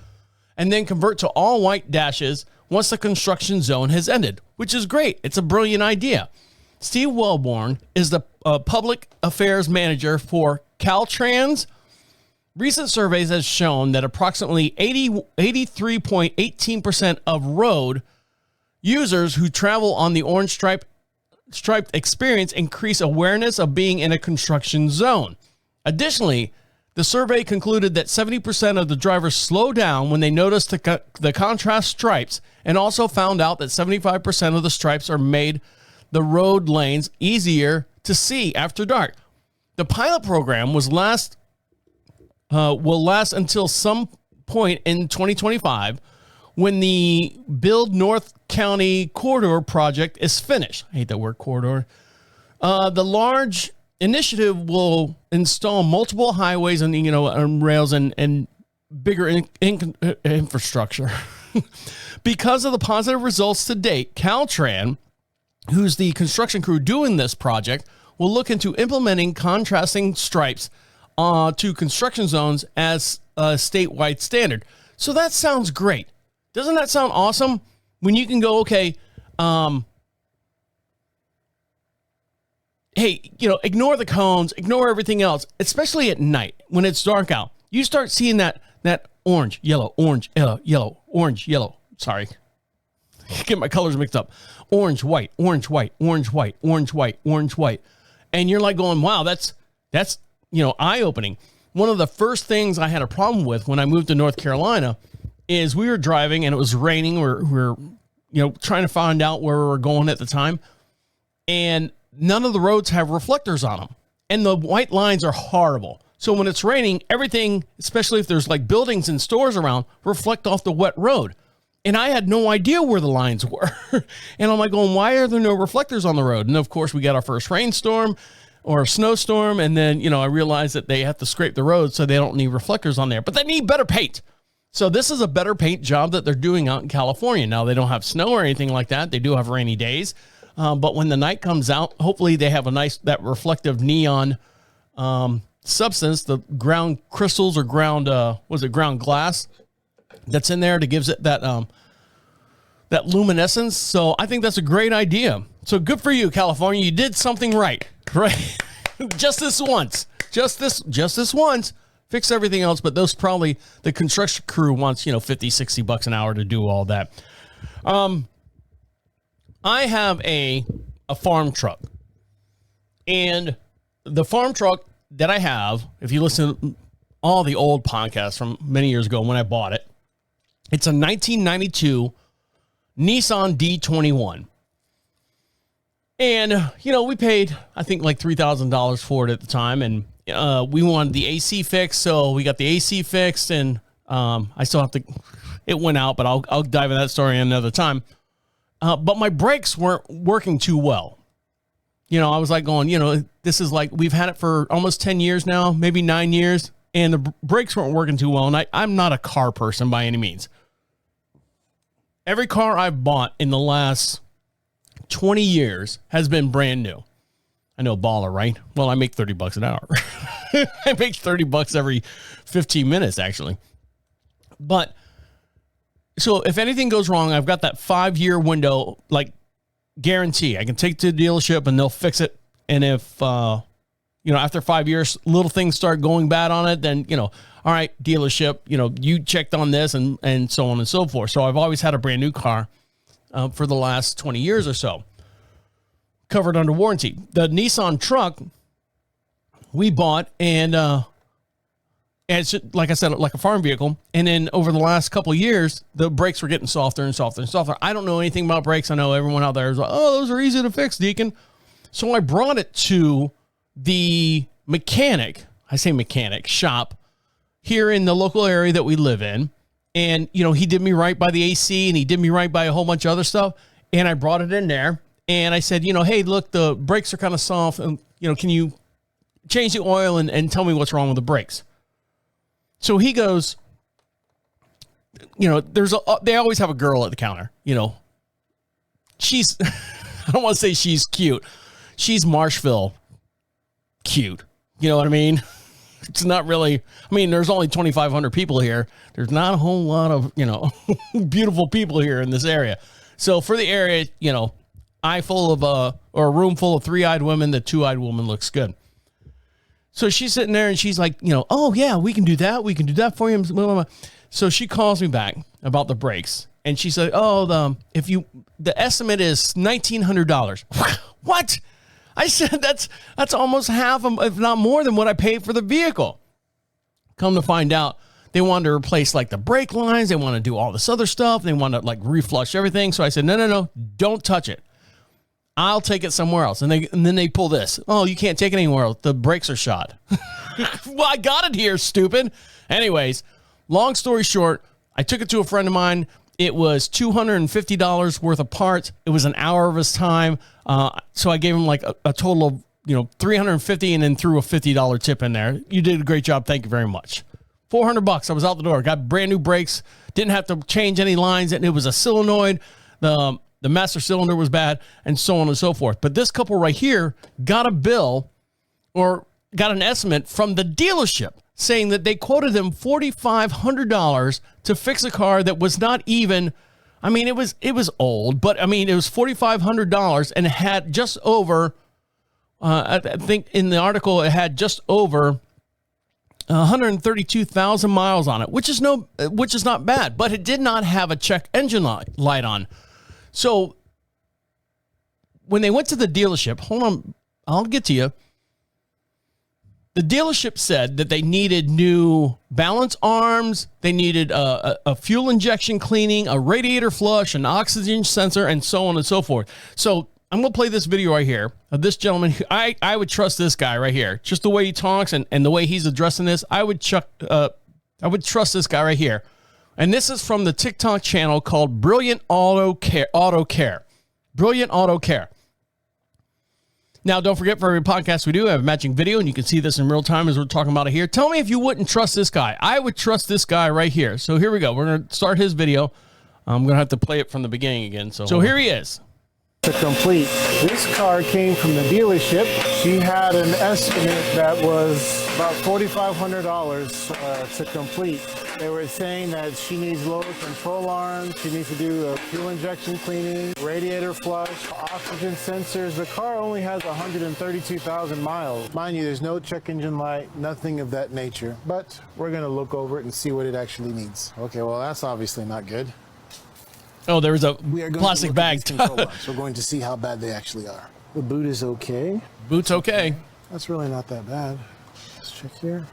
and then convert to all white dashes once the construction zone has ended, which is great. It's a brilliant idea. Steve Wellborn is the public affairs manager for Caltrans. Recent surveys have shown that approximately 83.18% of road users who travel on the orange striped experience increase awareness of being in a construction zone. Additionally, the survey concluded that 70% of the drivers slow down when they notice the contrast stripes, and also found out that 75% of the stripes are made the road lanes easier to see after dark. The pilot program will last until some point in 2025 when the Build North County Corridor project is finished. I hate that word, corridor. The large initiative will install multiple highways and rails and bigger infrastructure. Because of the positive results to date, Caltrans, who's the construction crew doing this project, will look into implementing contrasting stripes to construction zones as a statewide standard. So that sounds great. Doesn't that sound awesome? When you can go, okay, hey, ignore the cones, ignore everything else, especially at night when it's dark out. You start seeing that orange, yellow, orange, yellow, orange, yellow. Sorry. Get my colors mixed up. Orange, white, orange, white, orange, white, orange, white, orange, white. And you're like going, wow, that's eye-opening. One of the first things I had a problem with when I moved to North Carolina is we were driving and it was raining. We're trying to find out where we were going at the time. And none of the roads have reflectors on them. And the white lines are horrible. So when it's raining, everything, especially if there's like buildings and stores around, reflect off the wet road. And I had no idea where the lines were. And I'm like going, why are there no reflectors on the road? And of course we got our first rainstorm or a snowstorm. And then, I realized that they have to scrape the road so they don't need reflectors on there, but they need better paint. So this is a better paint job that they're doing out in California. Now they don't have snow or anything like that. They do have rainy days. But when the night comes out, hopefully they have that reflective neon substance, the ground crystals or ground glass that's in there that gives it that luminescence. So I think that's a great idea. So good for you, California. You did something right? Just this once. Fix everything else, but those probably the construction crew wants, $50, $60 an hour to do all that. I have a farm truck, and the farm truck that I have, if you listen to all the old podcasts from many years ago when I bought it, it's a 1992 Nissan D21. And, we paid, I think, like $3,000 for it at the time. And we wanted the AC fixed. So we got the AC fixed. And I still have to, it went out, but I'll dive into that story another time. But my brakes weren't working too well. I was like going, this is like, we've had it for almost 10 years now, maybe 9 years. And the brakes weren't working too well. And I'm not a car person by any means. Every car I've bought in the last 20 years has been brand new. I know, baller, right? Well, I make $30 an hour. I make $30 every 15 minutes, actually. But so if anything goes wrong, I've got that 5-year window, like guarantee. I can take to the dealership and they'll fix it. And if, after 5 years, little things start going bad on it, then, all right, dealership, you checked on this and so on and so forth. So I've always had a brand new car for the last 20 years or so, covered under warranty. The Nissan truck we bought, and it's, like I said, like a farm vehicle. And then over the last couple of years, the brakes were getting softer and softer and softer. I don't know anything about brakes. I know everyone out there is like, oh, those are easy to fix, Deacon. So I brought it to the mechanic shop here in the local area that we live in. And, you know, he did me right by the AC and he did me right by a whole bunch of other stuff. And I brought it in there and I said, you know, hey, look, the brakes are kind of soft. And, you know, can you change the oil and tell me what's wrong with the brakes? So he goes, you know, they always have a girl at the counter, you know, she's, I don't want to say she's cute. She's Marshville cute. You know what I mean? It's not really, I mean, there's only 2,500 people here. There's not a whole lot of, you know, beautiful people here in this area. So for the area, you know, or a room full of 3-eyed women, the 2-eyed woman looks good. So she's sitting there and she's like, you know, oh yeah, we can do that. We can do that for you. Blah, blah, blah. So she calls me back about the brakes and she said, oh, the estimate is $1,900. What? I said, that's almost half, if not more than what I paid for the vehicle. Come to find out, they wanted to replace like the brake lines. They want to do all this other stuff. They want to like reflush everything. So I said, no, don't touch it. I'll take it somewhere else. And then they pull this. Oh, you can't take it anywhere else. The brakes are shot. Well, I got it here, stupid. Anyways, long story short, I took it to a friend of mine. It was $250 worth of parts. It was an hour of his time. So I gave him like a total of, you know, $350 and then threw a $50 tip in there. You did a great job. Thank you very much. $400. I was out the door. Got brand new brakes. Didn't have to change any lines. And it was a solenoid. The master cylinder was bad and so on and so forth. But this couple right here got a bill or got an estimate from the dealership saying that they quoted them $4,500 to fix a car that was not even, I mean, it was old, but I mean, it was $4,500 and it had just over, I think in the article, it had just over 132,000 miles on it, which is not bad, but it did not have a check engine light on. So when they went to the dealership, hold on, I'll get to you. The dealership said that they needed new balance arms. They needed a fuel injection cleaning, a radiator flush, an oxygen sensor, and so on and so forth. So I'm going to play this video right here of this gentleman. I would trust this guy right here. Just the way he talks and the way he's addressing this, I would trust this guy right here. And this is from the TikTok channel called Brilliant Auto Care. Brilliant Auto Care. Now, don't forget, for every podcast we do, have a matching video, and you can see this in real time as we're talking about it here. Tell me if you wouldn't trust this guy. I would trust this guy right here. So here we go. We're going to start his video. I'm going to have to play it from the beginning again. So here he is. To complete. This car came from the dealership. She had an estimate that was about $4,500 to complete. They were saying that she needs lower control arms, she needs to do a fuel injection cleaning, radiator flush, oxygen sensors. The car only has 132,000 miles. Mind you, there's no check engine light, nothing of that nature. But we're going to look over it and see what it actually needs. Okay, well, that's obviously not good. Oh, there was a plastic bag. We're going to see how bad they actually are. The boot is okay. Boot's okay. That's really not that bad. Let's check here.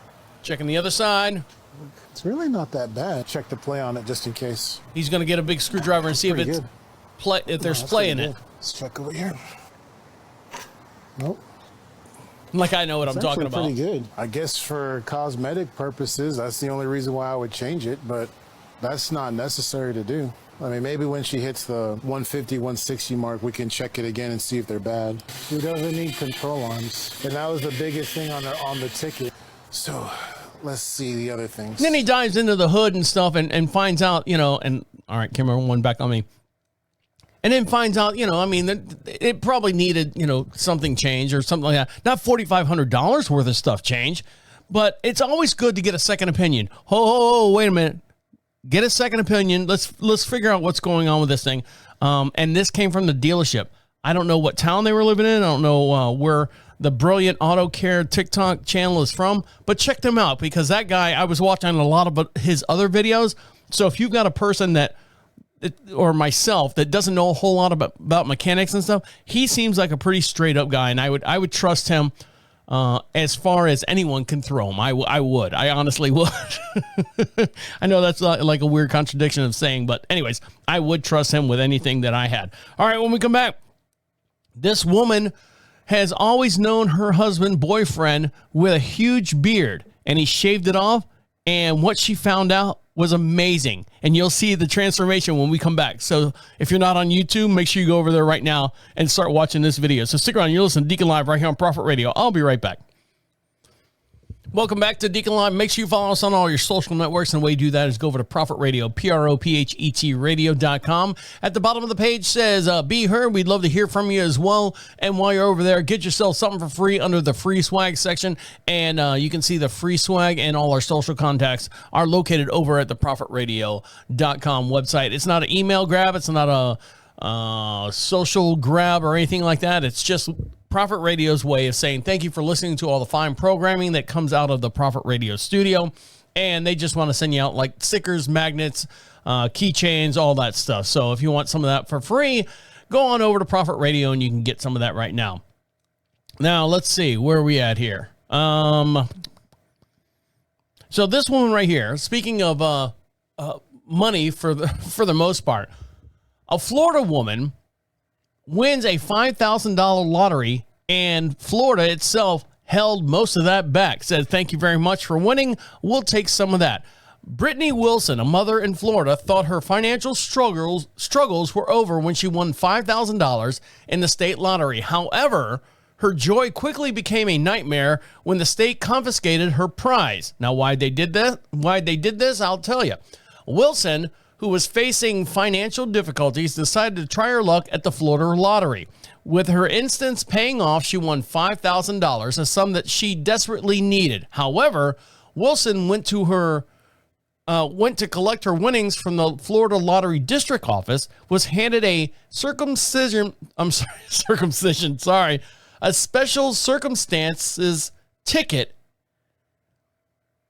Checking the other side. It's really not that bad. Check the play on it just in case. He's going to get a big screwdriver and see if there's play in it. Let's check over here. Nope. Like I know what I'm talking about. Pretty good. I guess for cosmetic purposes, that's the only reason why I would change it, but that's not necessary to do. I mean, maybe when she hits the 150, 160 mark, we can check it again and see if they're bad. She doesn't need control arms. And that was the biggest thing on the ticket. So let's see the other things. And then he dives into the hood and stuff and finds out, you know, and all right, camera one back on me. And then finds out, you know, I mean, it probably needed, you know, something changed or something like that. Not $4,500 worth of stuff change, but it's always good to get a second opinion. Oh, wait a minute. Get a second opinion. Let's figure out what's going on with this thing. And this came from the dealership. I don't know what town they were living in. I don't know where the Brilliant Auto Care TikTok channel is from, but check them out because that guy, I was watching a lot of his other videos. So if you've got a person or myself that doesn't know a whole lot about mechanics and stuff, he seems like a pretty straight up guy, and I would trust him as far as anyone can throw him. I honestly would. I know that's like a weird contradiction of saying, but anyways, I would trust him with anything that I had. All right, when we come back, this woman has always known her boyfriend with a huge beard, and he shaved it off. And what she found out was amazing. And you'll see the transformation when we come back. So if you're not on YouTube, make sure you go over there right now and start watching this video. So stick around. You're listening to Deacon Live right here on Prophet Radio. I'll be right back. Welcome back to Deacon Live. Make sure you follow us on all your social networks. And the way you do that is go over to Prophet Radio, PROPHET radio.com. At the bottom of the page says, be heard. We'd love to hear from you as well. And while you're over there, get yourself something for free under the free swag section. And you can see the free swag and all our social contacts are located over at the prophetradio.com website. It's not an email grab. It's not a social grab or anything like that. It's just Prophet Radio's way of saying thank you for listening to all the fine programming that comes out of the Prophet Radio studio. And they just want to send you out like stickers, magnets, keychains, all that stuff. So if you want some of that for free, go on over to Prophet Radio and you can get some of that right now. Now, let's see. Where are we at here? So this one right here, speaking of money for the most part, a Florida woman wins a $5,000 lottery, and Florida itself held most of that back. Said, thank you very much for winning. We'll take some of that. Brittany Wilson, a mother in Florida, thought her financial struggles were over when she won $5,000 in the state lottery. However, her joy quickly became a nightmare when the state confiscated her prize. Now, why they did this, I'll tell you. Wilson, who was facing financial difficulties, decided to try her luck at the Florida lottery. With her instance paying off, she won $5,000, a sum that she desperately needed. However, Wilson went to collect her winnings from the Florida Lottery District Office, was handed a a special circumstances ticket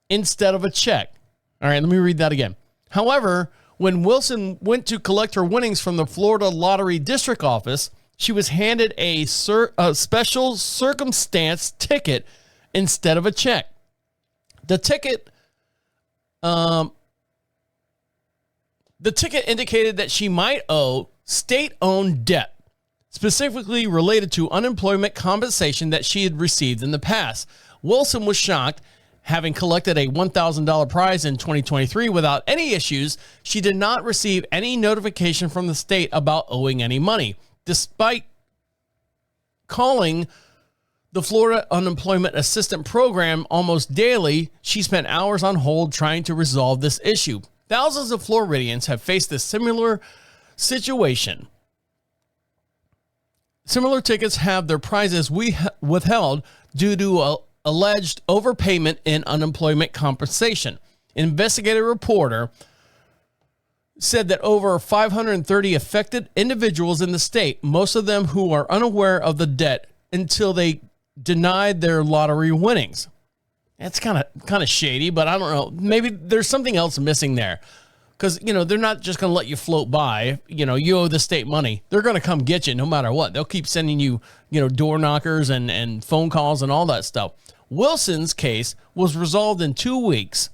instead of a check. All right, let me read that again. However, when Wilson went to collect her winnings from the Florida Lottery District Office, she was handed a special circumstance ticket instead of a check. The ticket indicated that she might owe state-owned debt, specifically related to unemployment compensation that she had received in the past. Wilson was shocked. Having collected a $1,000 prize in 2023 without any issues, she did not receive any notification from the state about owing any money. Despite calling the Florida Unemployment Assistance Program almost daily, she spent hours on hold trying to resolve this issue. Thousands of Floridians have faced a similar situation. Similar tickets have their prizes withheld due to alleged overpayment in unemployment compensation. An investigative reporter said that over 530 affected individuals in the state, most of them who are unaware of the debt until they denied their lottery winnings. That's kind of shady, but I don't know. Maybe there's something else missing there. Because, they're not just going to let you float by. You owe the state money. They're going to come get you no matter what. They'll keep sending you, door knockers and phone calls and all that stuff. Wilson's case was resolved in 2 weeks,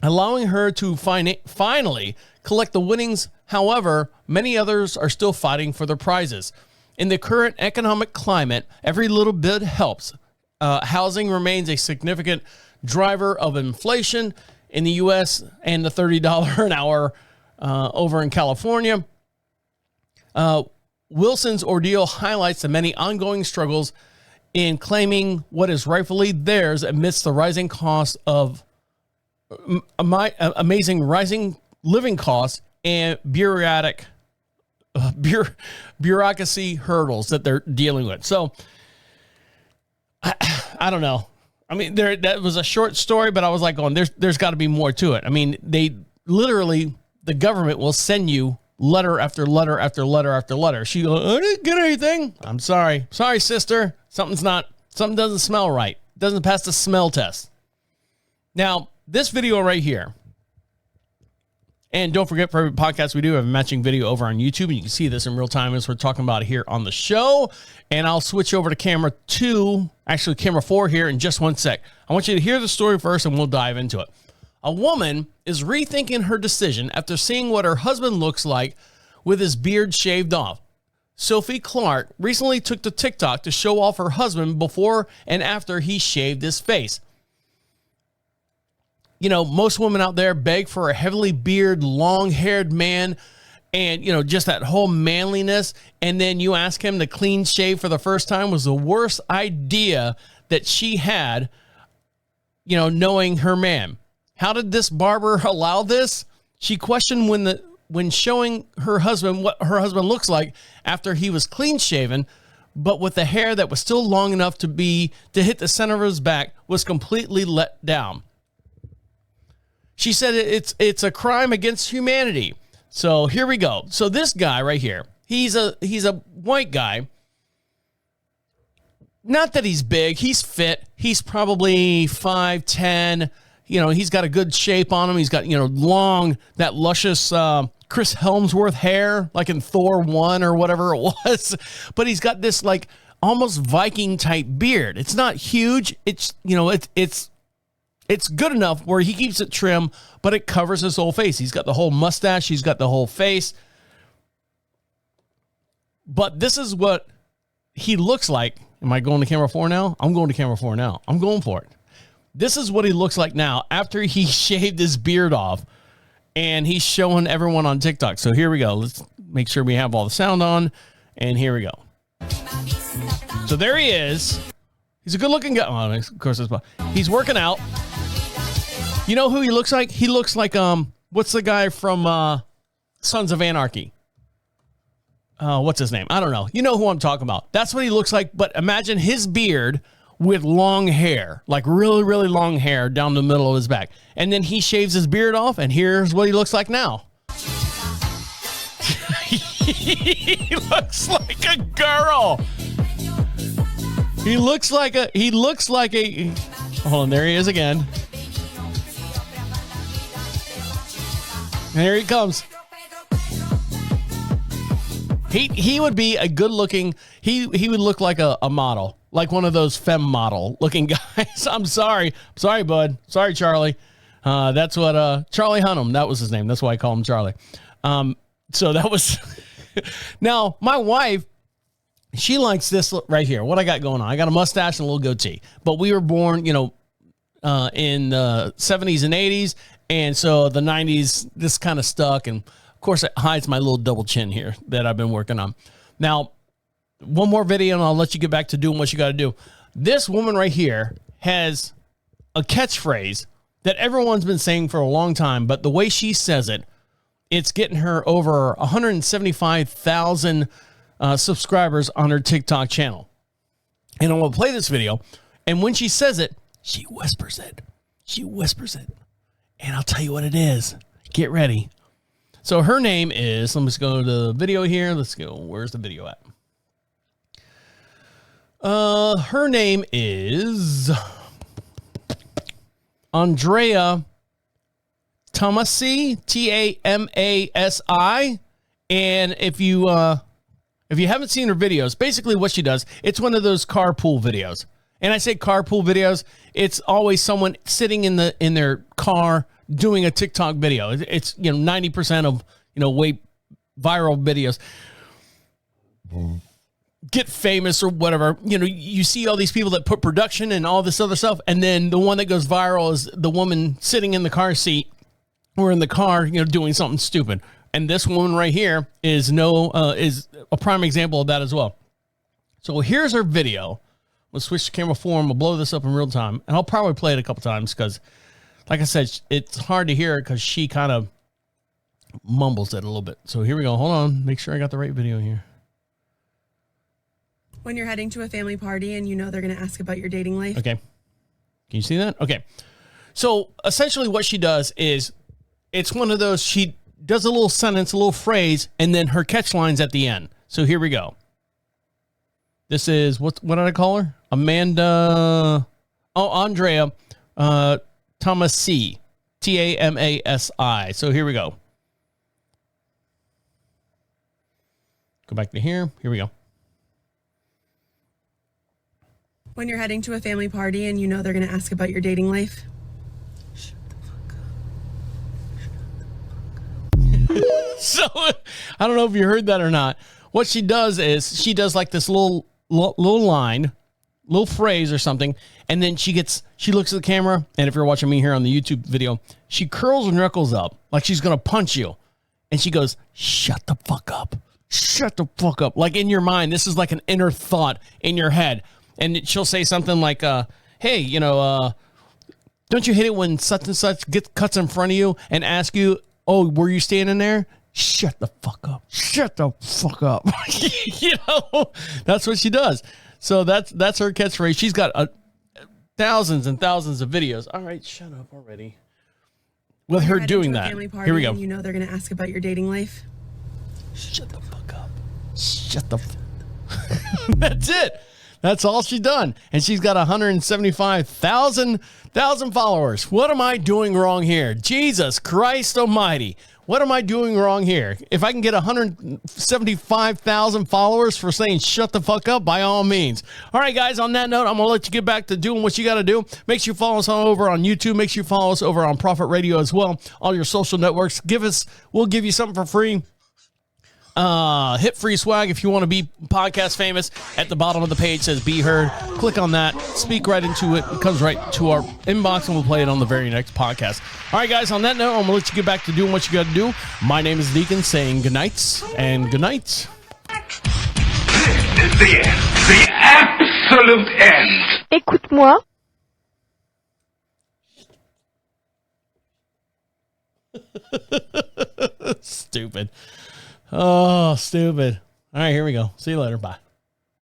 allowing her to finally collect the winnings. However, many others are still fighting for their prizes. In the current economic climate, every little bit helps. Housing remains a significant driver of inflation in the U.S. and the $30 an hour over in California. Wilson's ordeal highlights the many ongoing struggles in claiming what is rightfully theirs amidst the rising cost of amazing rising living costs and bureaucracy hurdles that they're dealing with. So I don't know. I mean, that was a short story, but I was like, there's got to be more to it. I mean, they literally, the government will send you letter after letter after letter after letter. She goes, I didn't get anything. I'm sorry. Sorry, sister. Something doesn't smell right. Doesn't pass the smell test. Now, this video right here, and don't forget, for every podcast we do have a matching video over on YouTube, and you can see this in real time as we're talking about it here on the show. And I'll switch over to camera 4 here in just 1 sec. I want you to hear the story first, and we'll dive into it. A woman is rethinking her decision after seeing what her husband looks like with his beard shaved off. Sophie Clark recently took to TikTok to show off her husband before and after he shaved his face. you know, most women out there beg for a heavily bearded, long-haired man and, you know, just that whole manliness. And then you ask him to clean shave for the first time was the worst idea that she had, you know, knowing her man. How did this barber allow this? She questioned when showing her husband what her husband looks like after he was clean shaven, but with the hair that was still long enough to hit the center of his back, was completely let down. She said it's a crime against humanity. So here we go. So this guy right here, he's a white guy. Not that he's big, he's fit. He's probably 5'10". You know, he's got a good shape on him. He's got, you know, long, that luscious Chris Helmsworth hair, like in Thor 1 or whatever it was. But he's got this like almost Viking type beard. It's not huge. It's, you know, it's good enough where he keeps it trim, but it covers his whole face. He's got the whole mustache. He's got the whole face. But this is what he looks like. Am I going to camera 4 now? I'm going to camera 4 now. I'm going for it. This is what he looks like now after he shaved his beard off, and he's showing everyone on TikTok. So here we go. Let's make sure we have all the sound on, and here we go. So there he is. He's a good-looking guy. Oh, of course, he's working out. You know who he looks like? He looks like what's the guy from Sons of Anarchy? What's his name? I don't know. You know who I'm talking about. That's what he looks like. But imagine his beard with long hair, like really, really long hair down the middle of his back. And then he shaves his beard off, and here's what he looks like now. He looks like a girl. He looks like a, hold on, there he is again. Here he comes. He would be a good looking, he would look like a model, like one of those femme model looking guys. I'm sorry, bud. Sorry, Charlie. That's what, Charlie Hunnam, that was his name. That's why I call him Charlie. So that was, now my wife, she likes this right here. What I got going on. I got a mustache and a little goatee, but we were born, you know, in the 70s and 80s. And so the 90s, this kind of stuck. And of course, it hides my little double chin here that I've been working on. Now, one more video and I'll let you get back to doing what you got to do. This woman right here has a catchphrase that everyone's been saying for a long time, but the way she says it, it's getting her over 175,000 subscribers on her TikTok channel. And I'm going to play this video. And when she says it, she whispers it. She whispers it. And I'll tell you what it is. Get ready. So her name is, let me just go to the video here. Let's go. Where's the video at? Her name is Andrea Tomasi, Tamasi. And if you haven't seen her videos, basically what she does, it's one of those carpool videos. And I say carpool videos, it's always someone sitting in their car doing a TikTok video. It's, you know, 90% of, you know, way viral videos get famous or whatever. You know, you see all these people that put production and all this other stuff, and then the one that goes viral is the woman sitting in the car seat or in the car, you know, doing something stupid. And this woman right here is a prime example of that as well. So here's her video. Let's switch to camera 4 and we'll blow this up in real time. And I'll probably play it a couple times because, like I said, it's hard to hear it because she kind of mumbles it a little bit. So here we go. Hold on. Make sure I got the right video here. When you're heading to a family party and you know they're going to ask about your dating life. Okay. Can you see that? Okay. So essentially what she does is it's one of those, she does a little sentence, a little phrase, and then her catch line's at the end. So here we go. This is, what did I call her? Andrea Tomasi, Tamasi. So here we go. Go back to here. Here we go. When you're heading to a family party and you know they're going to ask about your dating life. So I don't know if you heard that or not. What she does is she does like this little line, little phrase or something, and then she looks at the camera, and if you're watching me here on the YouTube video, she curls her knuckles up like she's gonna punch you, and she goes, "Shut the fuck up. Shut the fuck up." Like in your mind, this is like an inner thought in your head. And she'll say something like, hey, you know, don't you hate it when such and such cuts in front of you and ask you, oh, were you standing there? Shut the fuck up. Shut the fuck up. You know, that's what she does. So that's her catchphrase. She's got thousands and thousands of videos. All right, shut up already. With her doing that. Here we go. You know they're going to ask about your dating life. Shut the fuck up. Shut the That's it. That's all she's done. And she's got 175,000 followers. What am I doing wrong here? Jesus Christ almighty. What am I doing wrong here? If I can get 175,000 followers for saying shut the fuck up, by all means. All right, guys, on that note, I'm going to let you get back to doing what you got to do. Make sure you follow us over on YouTube. Make sure you follow us over on Prophet Radio as well. All your social networks. We'll give you something for free. Hit free swag if you want to be podcast famous. At the bottom of the page says be heard. Click on that, speak right into it. It comes right to our inbox and we'll play it on the very next podcast. All right, guys, on that note, I'm going to let you get back to doing what you got to do. My name is Deacon saying good nights and good night. This is the end. The absolute end. Écoute-moi. Stupid. Oh, stupid. All right, here we go. See you later. Bye.